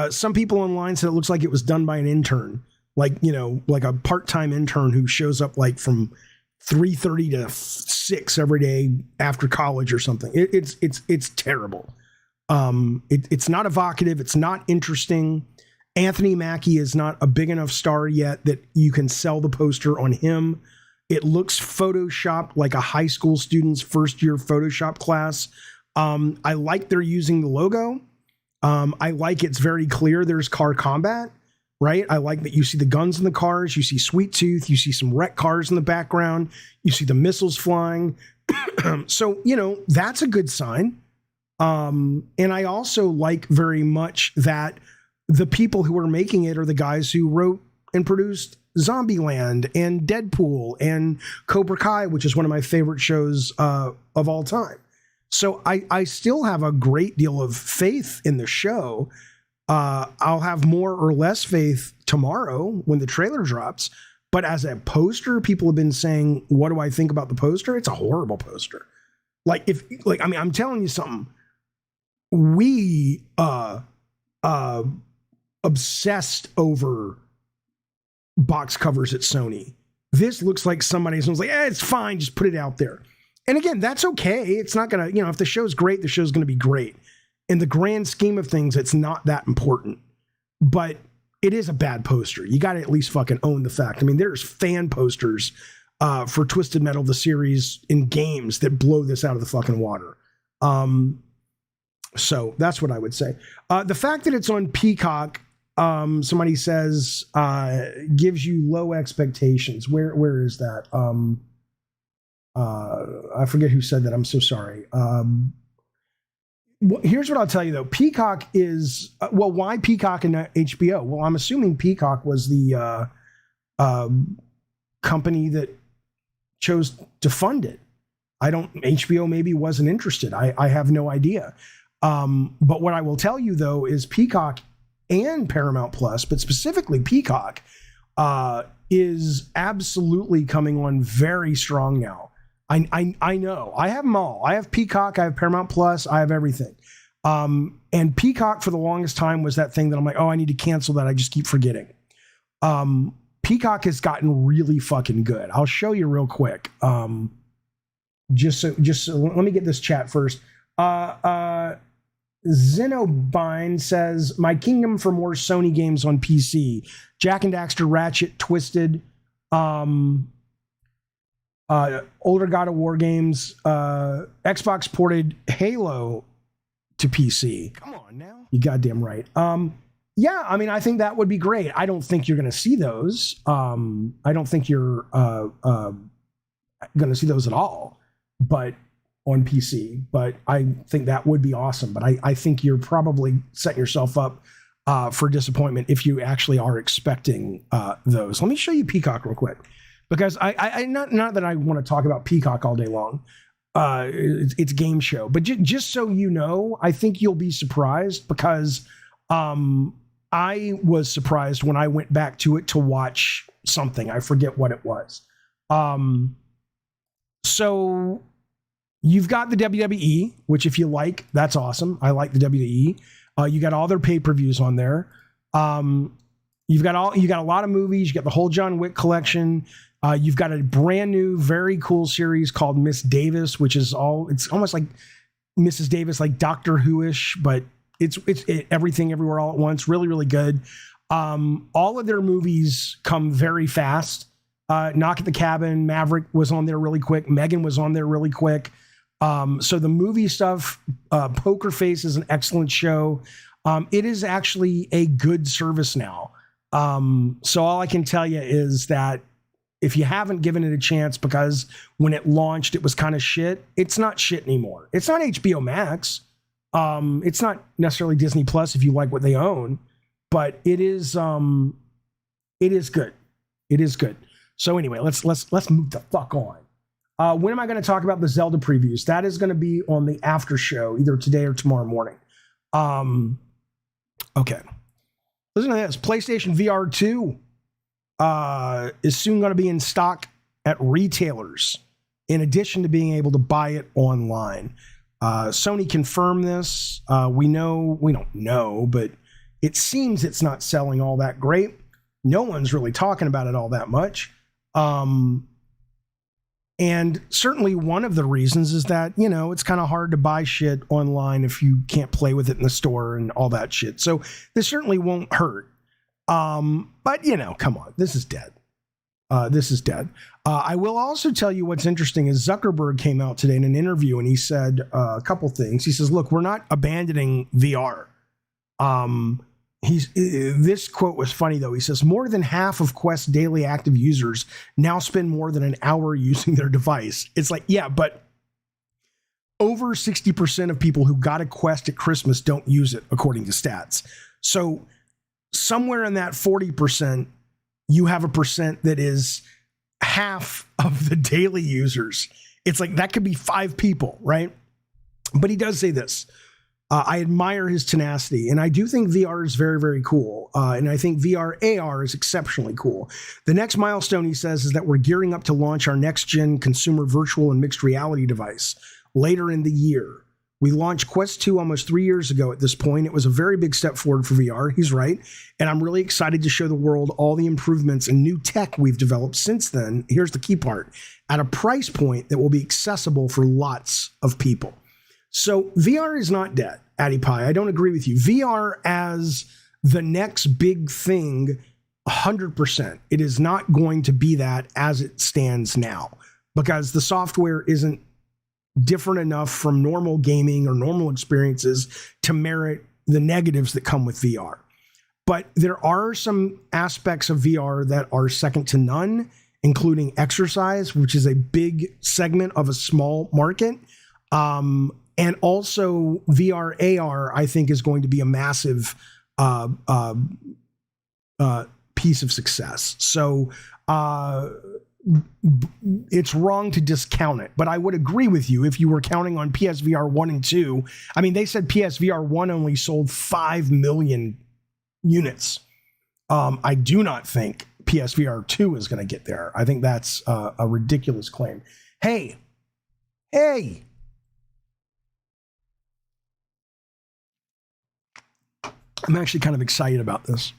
Some people online said it looks like it was done by an intern, like a part-time intern who shows up like from 3:30 to 6 every day after college or something. It's terrible. It's not evocative. It's not interesting. Anthony Mackie is not a big enough star yet that you can sell the poster on him. It looks photoshopped like a high school student's first year Photoshop class. I like they're using the logo. I like it's very clear there's car combat, right? I like that you see the guns in the cars. You see Sweet Tooth. You see some wrecked cars in the background. You see the missiles flying. So, that's a good sign. And I also like very much that the people who are making it are the guys who wrote and produced Zombieland and Deadpool and Cobra Kai, which is one of my favorite shows of all time. So I still have a great deal of faith in the show. I'll have more or less faith tomorrow when the trailer drops. But as a poster, people have been saying, what do I think about the poster? It's a horrible poster. I'm telling you something. We obsessed over box covers at Sony. This looks like someone's like, it's fine, just put it out there. And again, that's okay. It's not gonna, if the show's great, the show's gonna be great. In the grand scheme of things, it's not that important. But it is a bad poster. You gotta at least fucking own the fact. I mean, there's fan posters for Twisted Metal, the series, in games that blow this out of the fucking water. So that's what I would say. The fact that it's on Peacock Somebody says gives you low expectations. Where is that? I forget who said that. I'm so sorry. Here's what I'll tell you though. Peacock is why Peacock and not HBO? Well, I'm assuming Peacock was the company that chose to fund it. HBO maybe wasn't interested. I have no idea. But what I will tell you though is Peacock and Paramount Plus, but specifically Peacock, is absolutely coming on very strong now. I know. I have them all. I have Peacock, I have Paramount Plus, I have everything. And Peacock for the longest time was that thing that I'm like, oh, I need to cancel that. I just keep forgetting. Peacock has gotten really fucking good. I'll show you real quick. Just so let me get this chat first. Zenobine says, my kingdom for more Sony games on PC. Jak and Daxter, Ratchet, Twisted, older God of War games, Xbox ported Halo to PC. Come on now. You goddamn right. Yeah, I mean, I think that would be great. I don't think you're going to see those. I don't think you're going to see those at all, but on PC. But I think that would be awesome. But I think you're probably setting yourself up for disappointment if you actually are expecting those. Let me show you Peacock real quick, because I not that I want to talk about Peacock all day long. It's game show, but just so you know, I think you'll be surprised, because I was surprised when I went back to it to watch something. I forget what it was. So you've got the WWE, which if you like, that's awesome. I like the WWE. You got all their pay-per-views on there. You got a lot of movies. You got the whole John Wick collection. You've got a brand new, very cool series called Miss Davis, which is it's almost like Mrs. Davis, like Doctor Who-ish, but it's everything everywhere all at once. Really, really good. All of their movies come very fast. Knock at the Cabin, Maverick was on there really quick. Megan was on there really quick. So the movie stuff, Poker Face is an excellent show. It is actually a good service now. So all I can tell you is that if you haven't given it a chance, because when it launched, it was kind of shit. It's not shit anymore. It's not HBO Max. It's not necessarily Disney Plus if you like what they own, but it is good. It is good. So anyway, let's move the fuck on. When am I going to talk about the Zelda previews? That is going to be on the after show, either today or tomorrow morning. Okay. Listen to this. PlayStation VR 2 is soon going to be in stock at retailers, in addition to being able to buy it online. Sony confirmed this. We don't know, but it seems it's not selling all that great. No one's really talking about it all that much. And certainly one of the reasons is that, it's kind of hard to buy shit online if you can't play with it in the store and all that shit. So this certainly won't hurt. But come on, this is dead. This is dead. I will also tell you what's interesting is Zuckerberg came out today in an interview and he said a couple things. He says, look, we're not abandoning VR. This quote was funny though. He says, more than half of Quest's daily active users now spend more than an hour using their device. It's like, yeah, but over 60% of people who got a Quest at Christmas don't use it, according to stats. So somewhere in that 40%, you have a percent that is half of the daily users. It's like that could be 5 people, right? But he does say this. I admire his tenacity, and I do think VR is very, very cool. And I think VR AR is exceptionally cool. The next milestone, he says, is that we're gearing up to launch our next-gen consumer virtual and mixed reality device later in the year. We launched Quest 2 almost 3 years ago at this point. It was a very big step forward for VR. He's right. And I'm really excited to show the world all the improvements and new tech we've developed since then. Here's the key part. At a price point that will be accessible for lots of people. So VR is not dead, Addy Pie. I don't agree with you. VR as the next big thing, 100%. It is not going to be that as it stands now, because the software isn't different enough from normal gaming or normal experiences to merit the negatives that come with VR. But there are some aspects of VR that are second to none, including exercise, which is a big segment of a small market. And also VR AR, I think, is going to be a massive piece of success. So it's wrong to discount it, but I would agree with you if you were counting on PSVR 1 and 2. I mean, they said PSVR 1 only sold 5 million units. I do not think PSVR 2 is going to get there. I think that's a ridiculous claim. Hey, I'm actually kind of excited about this.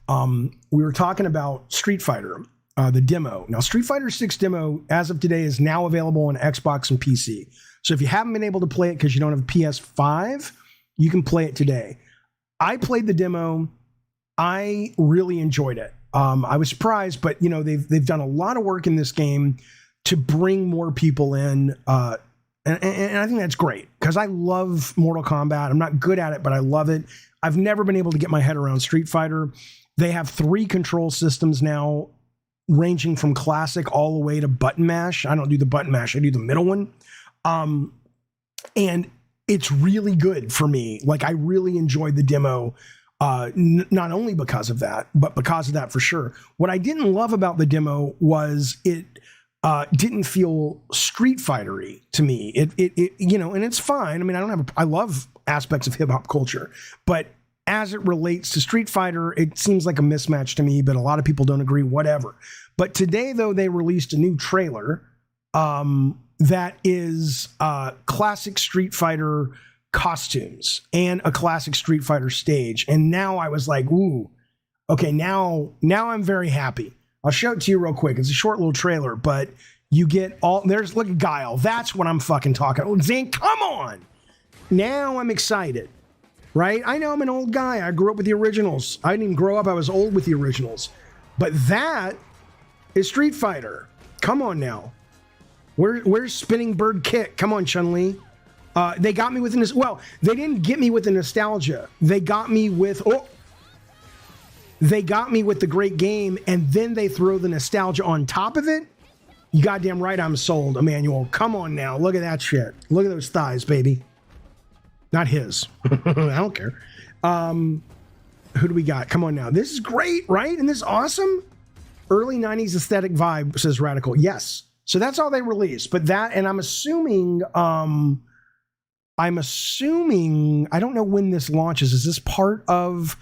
We were talking about Street Fighter, the demo. Now, Street Fighter 6 demo, as of today, is now available on Xbox and PC. So if you haven't been able to play it because you don't have a PS5, you can play it today. I played the demo. I really enjoyed it. I was surprised, but you know they've done a lot of work in this game to bring more people in, and I think that's great because I love Mortal Kombat. I'm not good at it, but I love it. I've never been able to get my head around Street Fighter. They have 3 control systems now, ranging from classic all the way to button mash. I don't do the button mash. I do the middle one. And it's really good for me. Like, I really enjoyed the demo, not only because of that, but because of that for sure. What I didn't love about the demo was it didn't feel Street Fighter-y to me. It you know, and it's fine. I mean, I love aspects of hip hop culture, but as it relates to Street Fighter, it seems like a mismatch to me, but a lot of people don't agree, whatever. But today, though, they released a new trailer that is classic Street Fighter costumes and a classic Street Fighter stage. And now I was like, ooh, okay, now I'm very happy. I'll show it to you real quick. It's a short little trailer, but you get look at Guile. That's what I'm fucking talking about. Zane, come on. Now I'm excited. Right? I know I'm an old guy. I grew up with the originals. I didn't even grow up. I was old with the originals. But that is Street Fighter. Come on now. Where's Spinning Bird Kick? Come on, Chun-Li. They got me with they didn't get me with the nostalgia. They got me with the great game, and then they throw the nostalgia on top of it. You goddamn right I'm sold, Emmanuel. Come on now. Look at that shit. Look at those thighs, baby. Not his. I don't care. Who do we got? Come on now. This is great, right? Isn't this awesome? Early 90s aesthetic vibe, says Radical. Yes. So that's all they released. But that, and I'm assuming, I don't know when this launches. Is this part of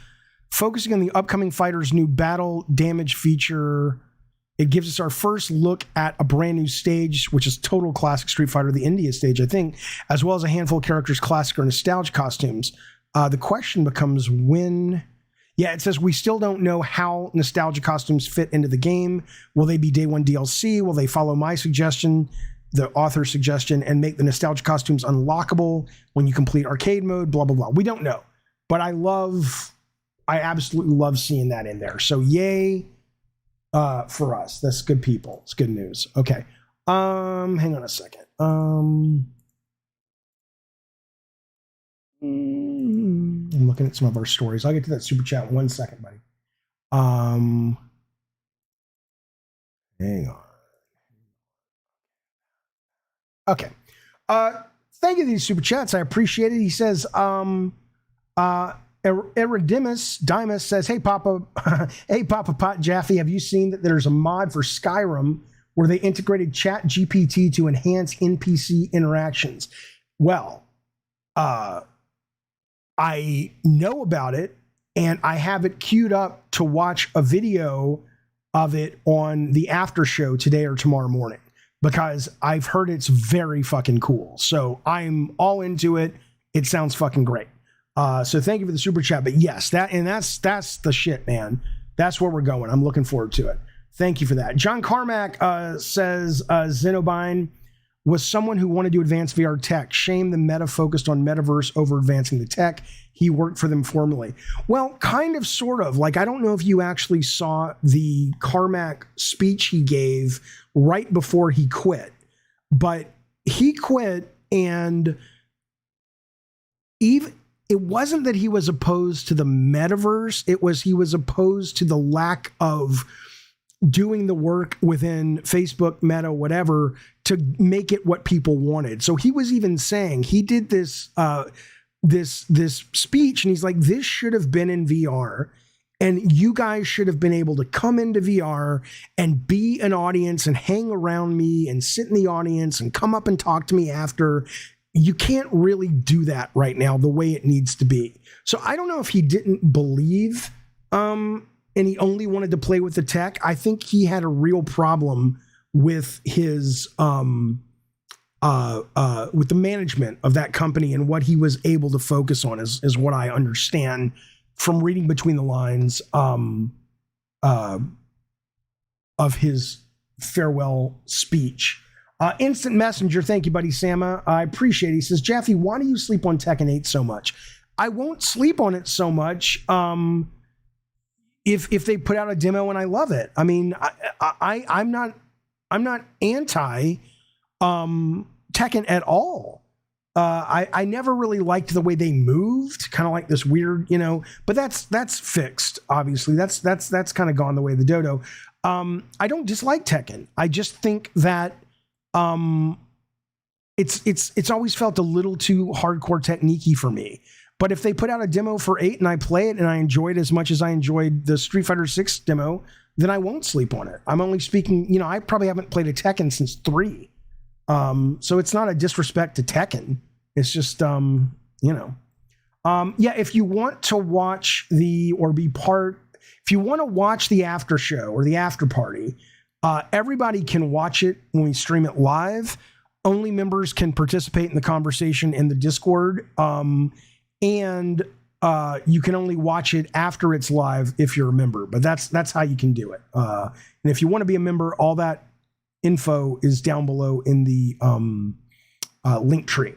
focusing on the upcoming fighters' new battle damage feature? It gives us our first look at a brand new stage, which is total classic Street Fighter, the India stage, I think, as well as a handful of characters' classic or nostalgia costumes. The question becomes when... Yeah, it says we still don't know how nostalgia costumes fit into the game. Will they be day one DLC? Will they follow my suggestion, the author's suggestion, and make the nostalgia costumes unlockable when you complete arcade mode? Blah, blah, blah. We don't know. But I absolutely love seeing that in there. So yay. For us. That's good people. It's good news. Okay. Hang on a second. I'm looking at some of our stories. I'll get to that super chat in 1 second, buddy. Hang on. Okay. Thank you for these super chats. I appreciate it. He says, Dimus says, hey Papa Pot Jaffe, have you seen that there's a mod for Skyrim where they integrated Chat GPT to enhance NPC interactions? Well, I know about it, and I have it queued up to watch a video of it on the after show today or tomorrow morning, because I've heard it's very fucking cool. So I'm all into it. It sounds fucking great. So thank you for the super chat. But yes, that's the shit, man. That's where we're going. I'm looking forward to it. Thank you for that. John Carmack says Zenobine was someone who wanted to advance VR tech. Shame the meta focused on metaverse over advancing the tech. He worked for them formerly. Well, kind of, sort of. Like, I don't know if you actually saw the Carmack speech he gave right before he quit, but he quit, and it wasn't that he was opposed to the metaverse. It was he was opposed to the lack of doing the work within Facebook, Meta, whatever, to make it what people wanted. So he was even saying, he did this this speech, and he's like, this should have been in VR, and you guys should have been able to come into VR and be an audience and hang around me and sit in the audience and come up and talk to me after. You can't really do that right now the way it needs to be. So I don't know if he didn't believe and he only wanted to play with the tech. I think he had a real problem with his with the management of that company, and what he was able to focus on is what I understand from reading between the lines of his farewell speech. Instant Messenger, thank you, buddy Sama. I appreciate it. He says, Jaffe, why do you sleep on Tekken 8 so much? I won't sleep on it so much if they put out a demo and I love it. I mean, I'm not anti Tekken at all. I never really liked the way they moved, kind of like this weird, but that's fixed. Obviously, that's kind of gone the way of the dodo. I don't dislike Tekken. I just think that it's always felt a little too hardcore techniquey for me. But if they put out a demo for 8 and I play it and I enjoy it as much as I enjoyed the Street Fighter 6 demo, then I won't sleep on it. I'm only speaking, I probably haven't played a Tekken since 3. So it's not a disrespect to Tekken. It's just, if you want to watch if you want to watch the after show or the after party, everybody can watch it when we stream it live. Only members can participate in the conversation in the Discord. And you can only watch it after it's live if you're a member, but that's how you can do it. And if you want to be a member, all that info is down below in the link tree.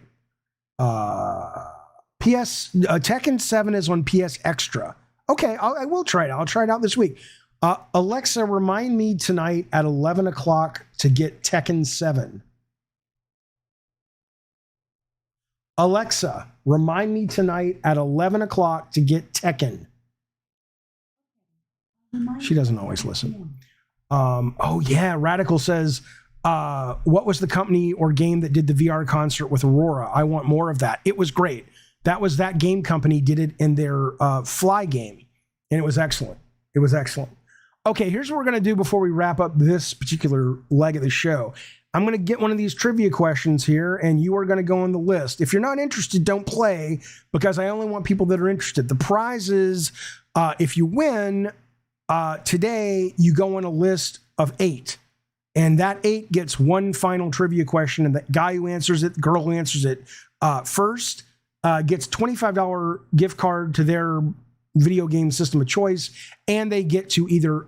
Tekken 7 is on PS Extra. Okay, I will try it out. I'll try it out this week. Alexa, remind me tonight at 11 o'clock to get Tekken 7. Alexa, remind me tonight at 11 o'clock to get Tekken. She doesn't always listen. Radical says, what was the company or game that did the VR concert with Aurora? I want more of that. It was great. That game company did it in their Fly game, and it was excellent. It was excellent. Okay, here's what we're going to do before we wrap up this particular leg of the show. I'm going to get one of these trivia questions here, and you are going to go on the list. If you're not interested, don't play, because I only want people that are interested. The prize is, if you win today, you go on a list of 8. And that 8 gets one final trivia question, and the guy who answers it, the girl who answers it first, gets $25 gift card to their video game system of choice, and they get to either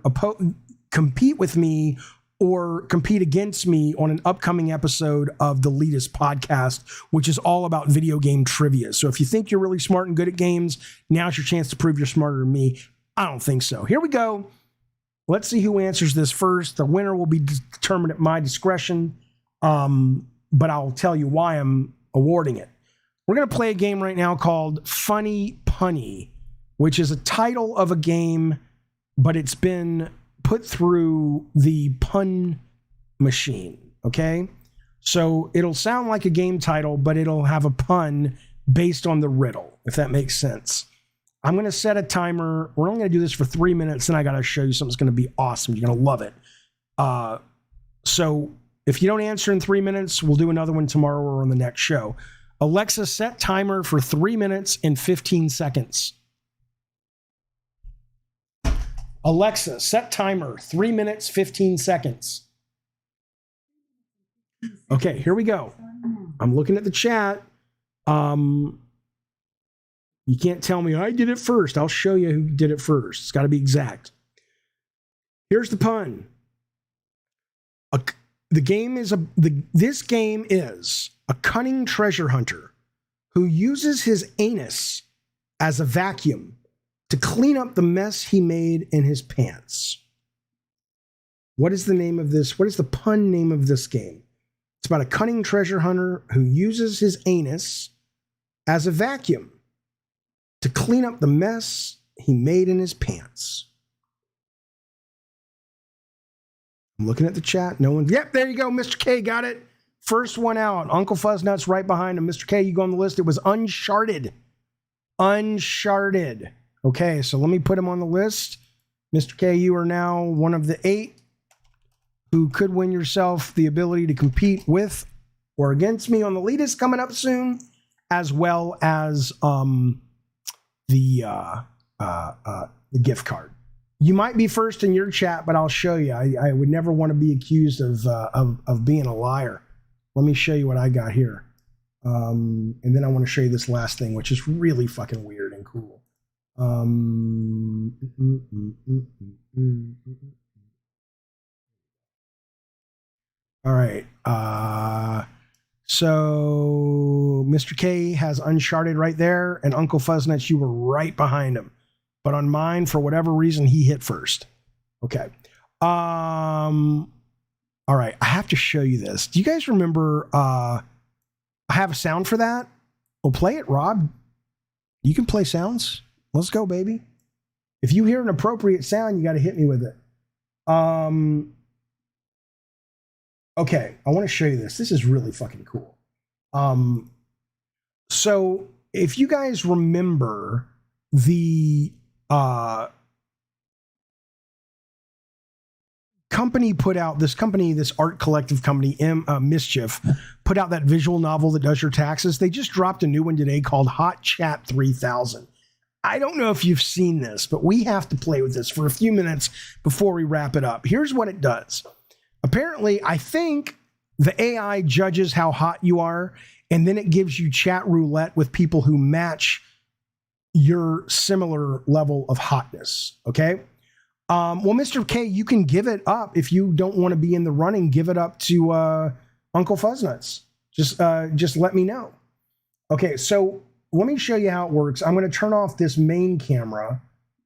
compete with me or compete against me on an upcoming episode of the Leadus podcast, which is all about video game trivia. So if you think you're really smart and good at games, now's your chance to prove you're smarter than me. I don't think so. Here we go. Let's see who answers this first. The winner will be determined at my discretion, but I'll tell you why I'm awarding it. We're going to play a game right now called Funny Punny, which is a title of a game, but it's been put through the pun machine, okay? So it'll sound like a game title, but it'll have a pun based on the riddle, if that makes sense. I'm going to set a timer. We're only going to do this for 3 minutes, and I got to show you something that's going to be awesome. You're going to love it. So if you don't answer in 3 minutes, we'll do another one tomorrow or on the next show. Alexa, set timer for 3 minutes and 15 seconds. Alexa, set timer, 3 minutes, 15 seconds. Okay, here we go. I'm looking at the chat. You can't tell me I did it first. I'll show you who did it first. It's got to be exact. Here's the pun. This game is a cunning treasure hunter who uses his anus as a vacuum to clean up the mess he made in his pants. What is the name of this? What is the pun name of this game? It's about a cunning treasure hunter who uses his anus as a vacuum to clean up the mess he made in his pants. I'm looking at the chat. No one. Yep, there you go. Mr. K got it. First one out. Uncle Fuzznuts right behind him. Mr. K, you go on the list. It was Uncharted. Uncharted. Okay, so let me put him on the list. Mr. K, you are now one of the 8 who could win yourself the ability to compete with or against me on the Elitist coming up soon, as well as the gift card. You might be first in your chat, but I'll show you. I would never want to be accused of being a liar. Let me show you what I got here. And then I want to show you this last thing, which is really fucking weird and cool. All right. So Mr. K has Uncharted right there, and Uncle Fuzznuts, you were right behind him. But on mine, for whatever reason, he hit first. Okay. All right. I have to show you this. Do you guys remember I have a sound for that? Well, play it, Rob. You can play sounds. Let's go, baby. If you hear an appropriate sound, you got to hit me with it. Okay, I want to show you this. This is really fucking cool. So if you guys remember the company put out this art collective company, Mischief, put out that visual novel that does your taxes. They just dropped a new one today called Hot Chat 3000. I don't know if you've seen this, but we have to play with this for a few minutes before we wrap it up. Here's what it does. Apparently, I think the AI judges how hot you are, and then it gives you chat roulette with people who match your similar level of hotness. Okay. Well, Mr. K, you can give it up if you don't want to be in the running. Give it up to Uncle Fuzznuts. Just let me know. Okay, so let me show you how it works. I'm going to turn off this main camera,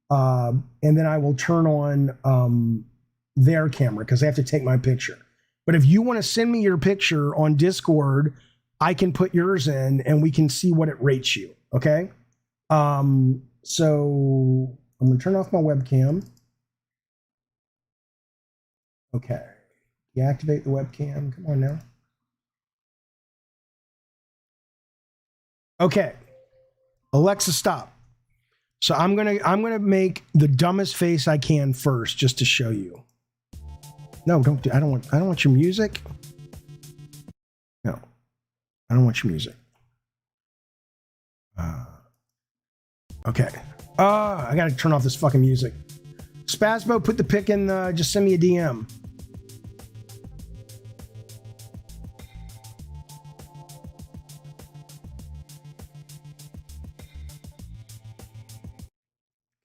and then I will turn on their camera because I have to take my picture. But if you want to send me your picture on Discord, I can put yours in, and we can see what it rates you. Okay. So I'm going to turn off my webcam. Okay. Deactivate the webcam. Come on now. Okay. Alexa, stop. So I'm gonna make the dumbest face I can first, just to show you. No, don't do. I don't want your music. No, I don't want your music. Okay. I gotta turn off this fucking music. Spasmo, put the pic in. Just send me a DM.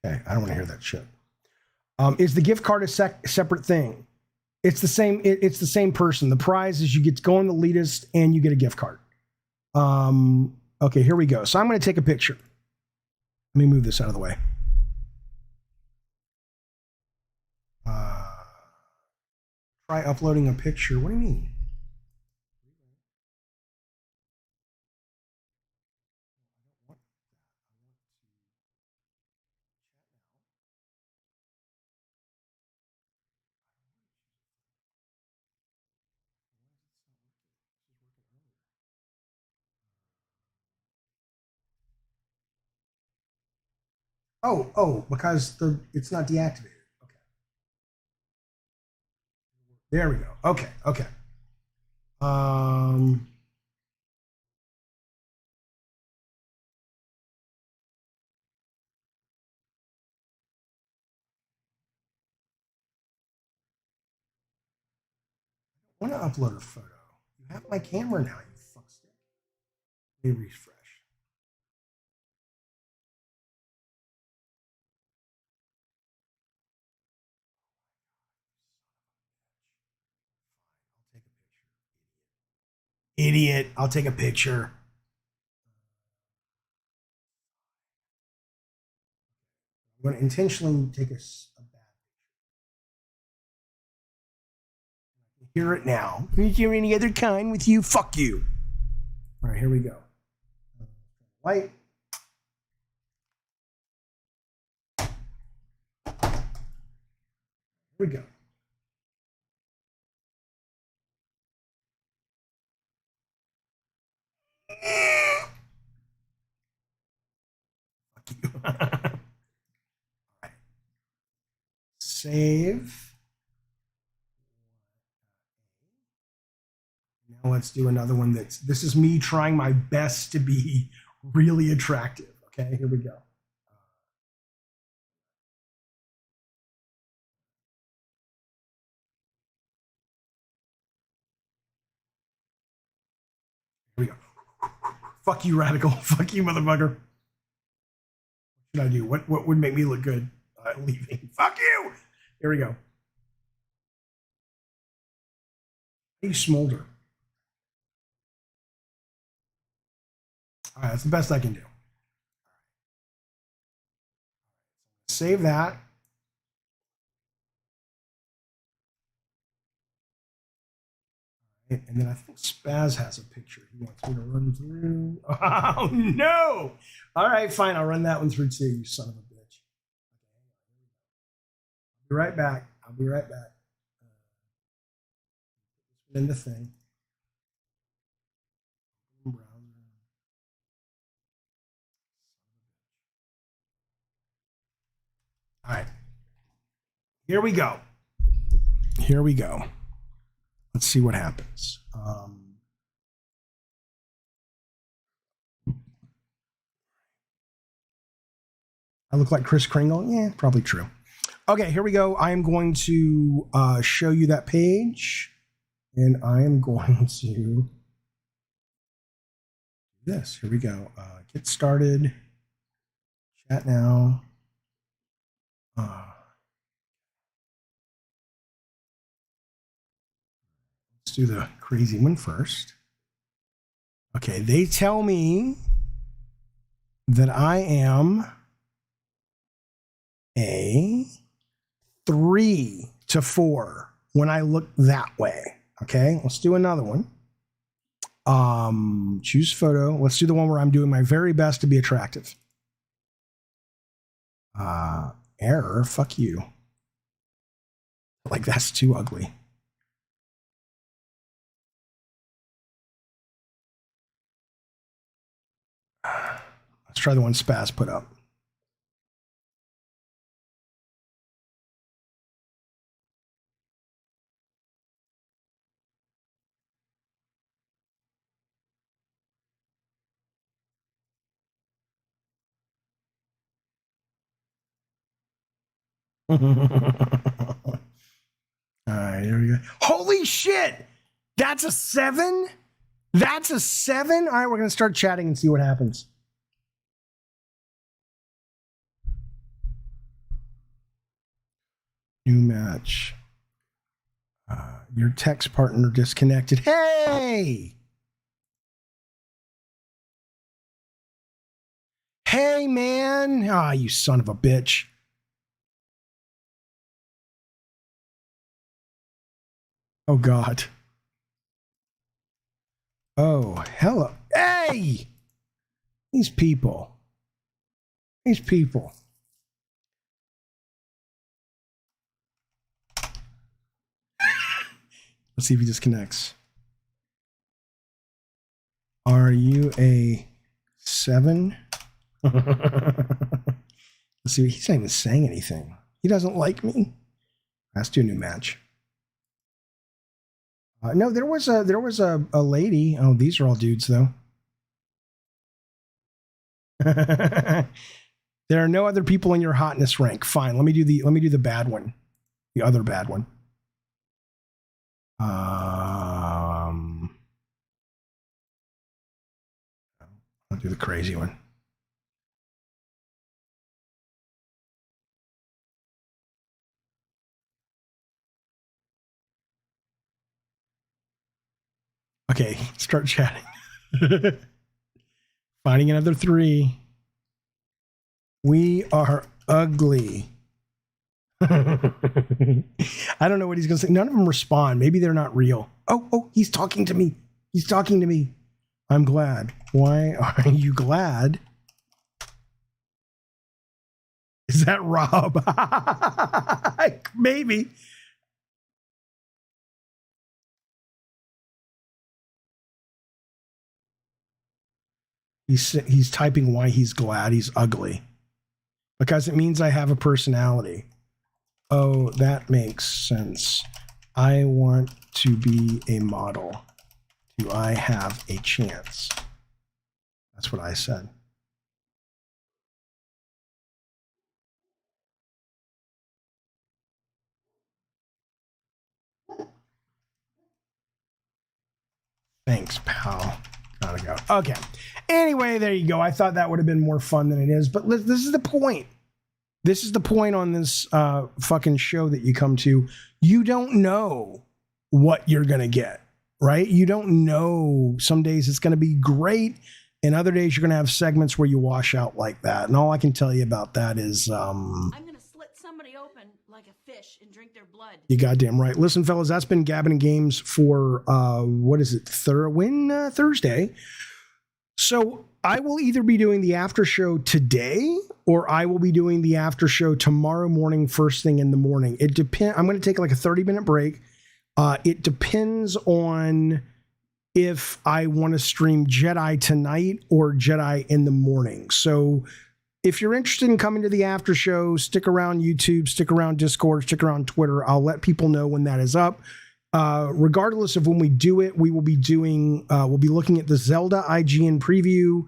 Okay, I don't want to hear that shit. Is the gift card a separate thing? It's the same. It's the same person. The prize is you get to go on the elitist and you get a gift card. Okay, here we go. So I'm going to take a picture. Let me move this out of the way. Try uploading a picture. What do you mean? Oh, because it's not deactivated. Okay. There we go. Okay. I want to upload a photo. You have my camera now, you fuckstick. Let me refresh. Idiot. I'll take a picture. I'm going to intentionally take a bad picture. Hear it now. Is there any other kind with you? Fuck you. All right, here we go. Light. we go. Fuck you. All right. Save. Now let's do another one this is me trying my best to be really attractive. Okay, here we go. Here we go. Fuck you, radical. Fuck you, motherfucker. What should I do? What would make me look good? Leaving. Fuck you. Here we go. How do you smolder? All right, that's the best I can do. Save that. And then I think Spaz has a picture he wants me to run through. Oh, no. All right, fine. I'll run that one through too, you son of a bitch. I'll be right back. I'll be right back. In the thing. All right. Here we go. Here we go. Let's see what happens. I look like Chris Kringle? Yeah, probably true. Okay, here we go. I am going to show you that page. And I am going to do this. Here we go. Get started. Chat now. Let's do the crazy one first. Okay, they tell me that I am a 3 to 4 when I look that way. Okay, let's do another one. Choose photo. Let's do the one where I'm doing my very best to be attractive. Error. Fuck you. Like, that's too ugly. Let's try the one Spaz put up. All right, here we go. Holy shit! That's a 7? That's a 7? All right, we're going to start chatting and see what happens. New match. Your text partner disconnected. Hey! Hey, man! Ah, you son of a bitch. Oh, God. Oh, hello. Hey! These people. These people. Let's see if he disconnects. Are you a 7? Let's see. He's not even saying anything. He doesn't like me. Let's do a new match. No, there was a lady. Oh, these are all dudes though. There are no other people in your hotness rank. Fine. Let me do the bad one. The other bad one. I'll do the crazy one. Okay, start chatting. Finding another 3. We are ugly. I don't know what he's going to say. None of them respond. Maybe they're not real. Oh, he's talking to me. He's talking to me. I'm glad. Why are you glad? Is that Rob? Maybe. He's typing why he's glad he's ugly. Because it means I have a personality. Oh, that makes sense. I want to be a model. Do I have a chance? That's what I said. Thanks, pal. Gotta go. Okay. Anyway, there you go. I thought that would have been more fun than it is, but this is the point. This is the point on this fucking show that you come to. You don't know what you're going to get, right? You don't know. Some days it's going to be great, and other days you're going to have segments where you wash out like that. And all I can tell you about that is... I'm going to slit somebody open like a fish and drink their blood. You goddamn right. Listen, fellas, that's been Gabbing and Games for, what is it, Thursday. So I will either be doing the after show today or I will be doing the after show tomorrow morning, first thing in the morning. It depends. I'm going to take like a 30-minute break. It depends on if I want to stream Jedi tonight or Jedi in the morning. So if you're interested in coming to the after show, stick around YouTube, stick around Discord, stick around Twitter. I'll let people know when that is up. Regardless of when we do it, we will be doing, we'll be looking at the Zelda IGN preview.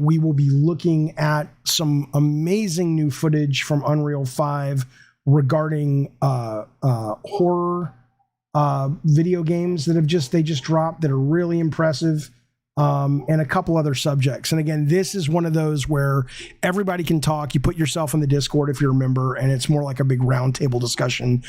We will be looking at some amazing new footage from Unreal 5 regarding horror video games that they just dropped that are really impressive. And a couple other subjects. And again, this is one of those where everybody can talk. You put yourself in the Discord if you're a member, and it's more like a big roundtable discussion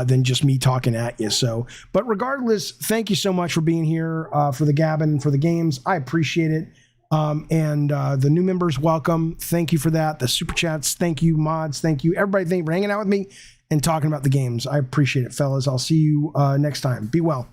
than just me talking at you. So, but regardless, thank you so much for being here for the Gabbin' and for the games. I appreciate it. And the new members, welcome. Thank you for that. The super chats, thank you. Mods, thank you. Everybody, thank you for hanging out with me and talking about the games. I appreciate it, fellas. I'll see you next time. Be well.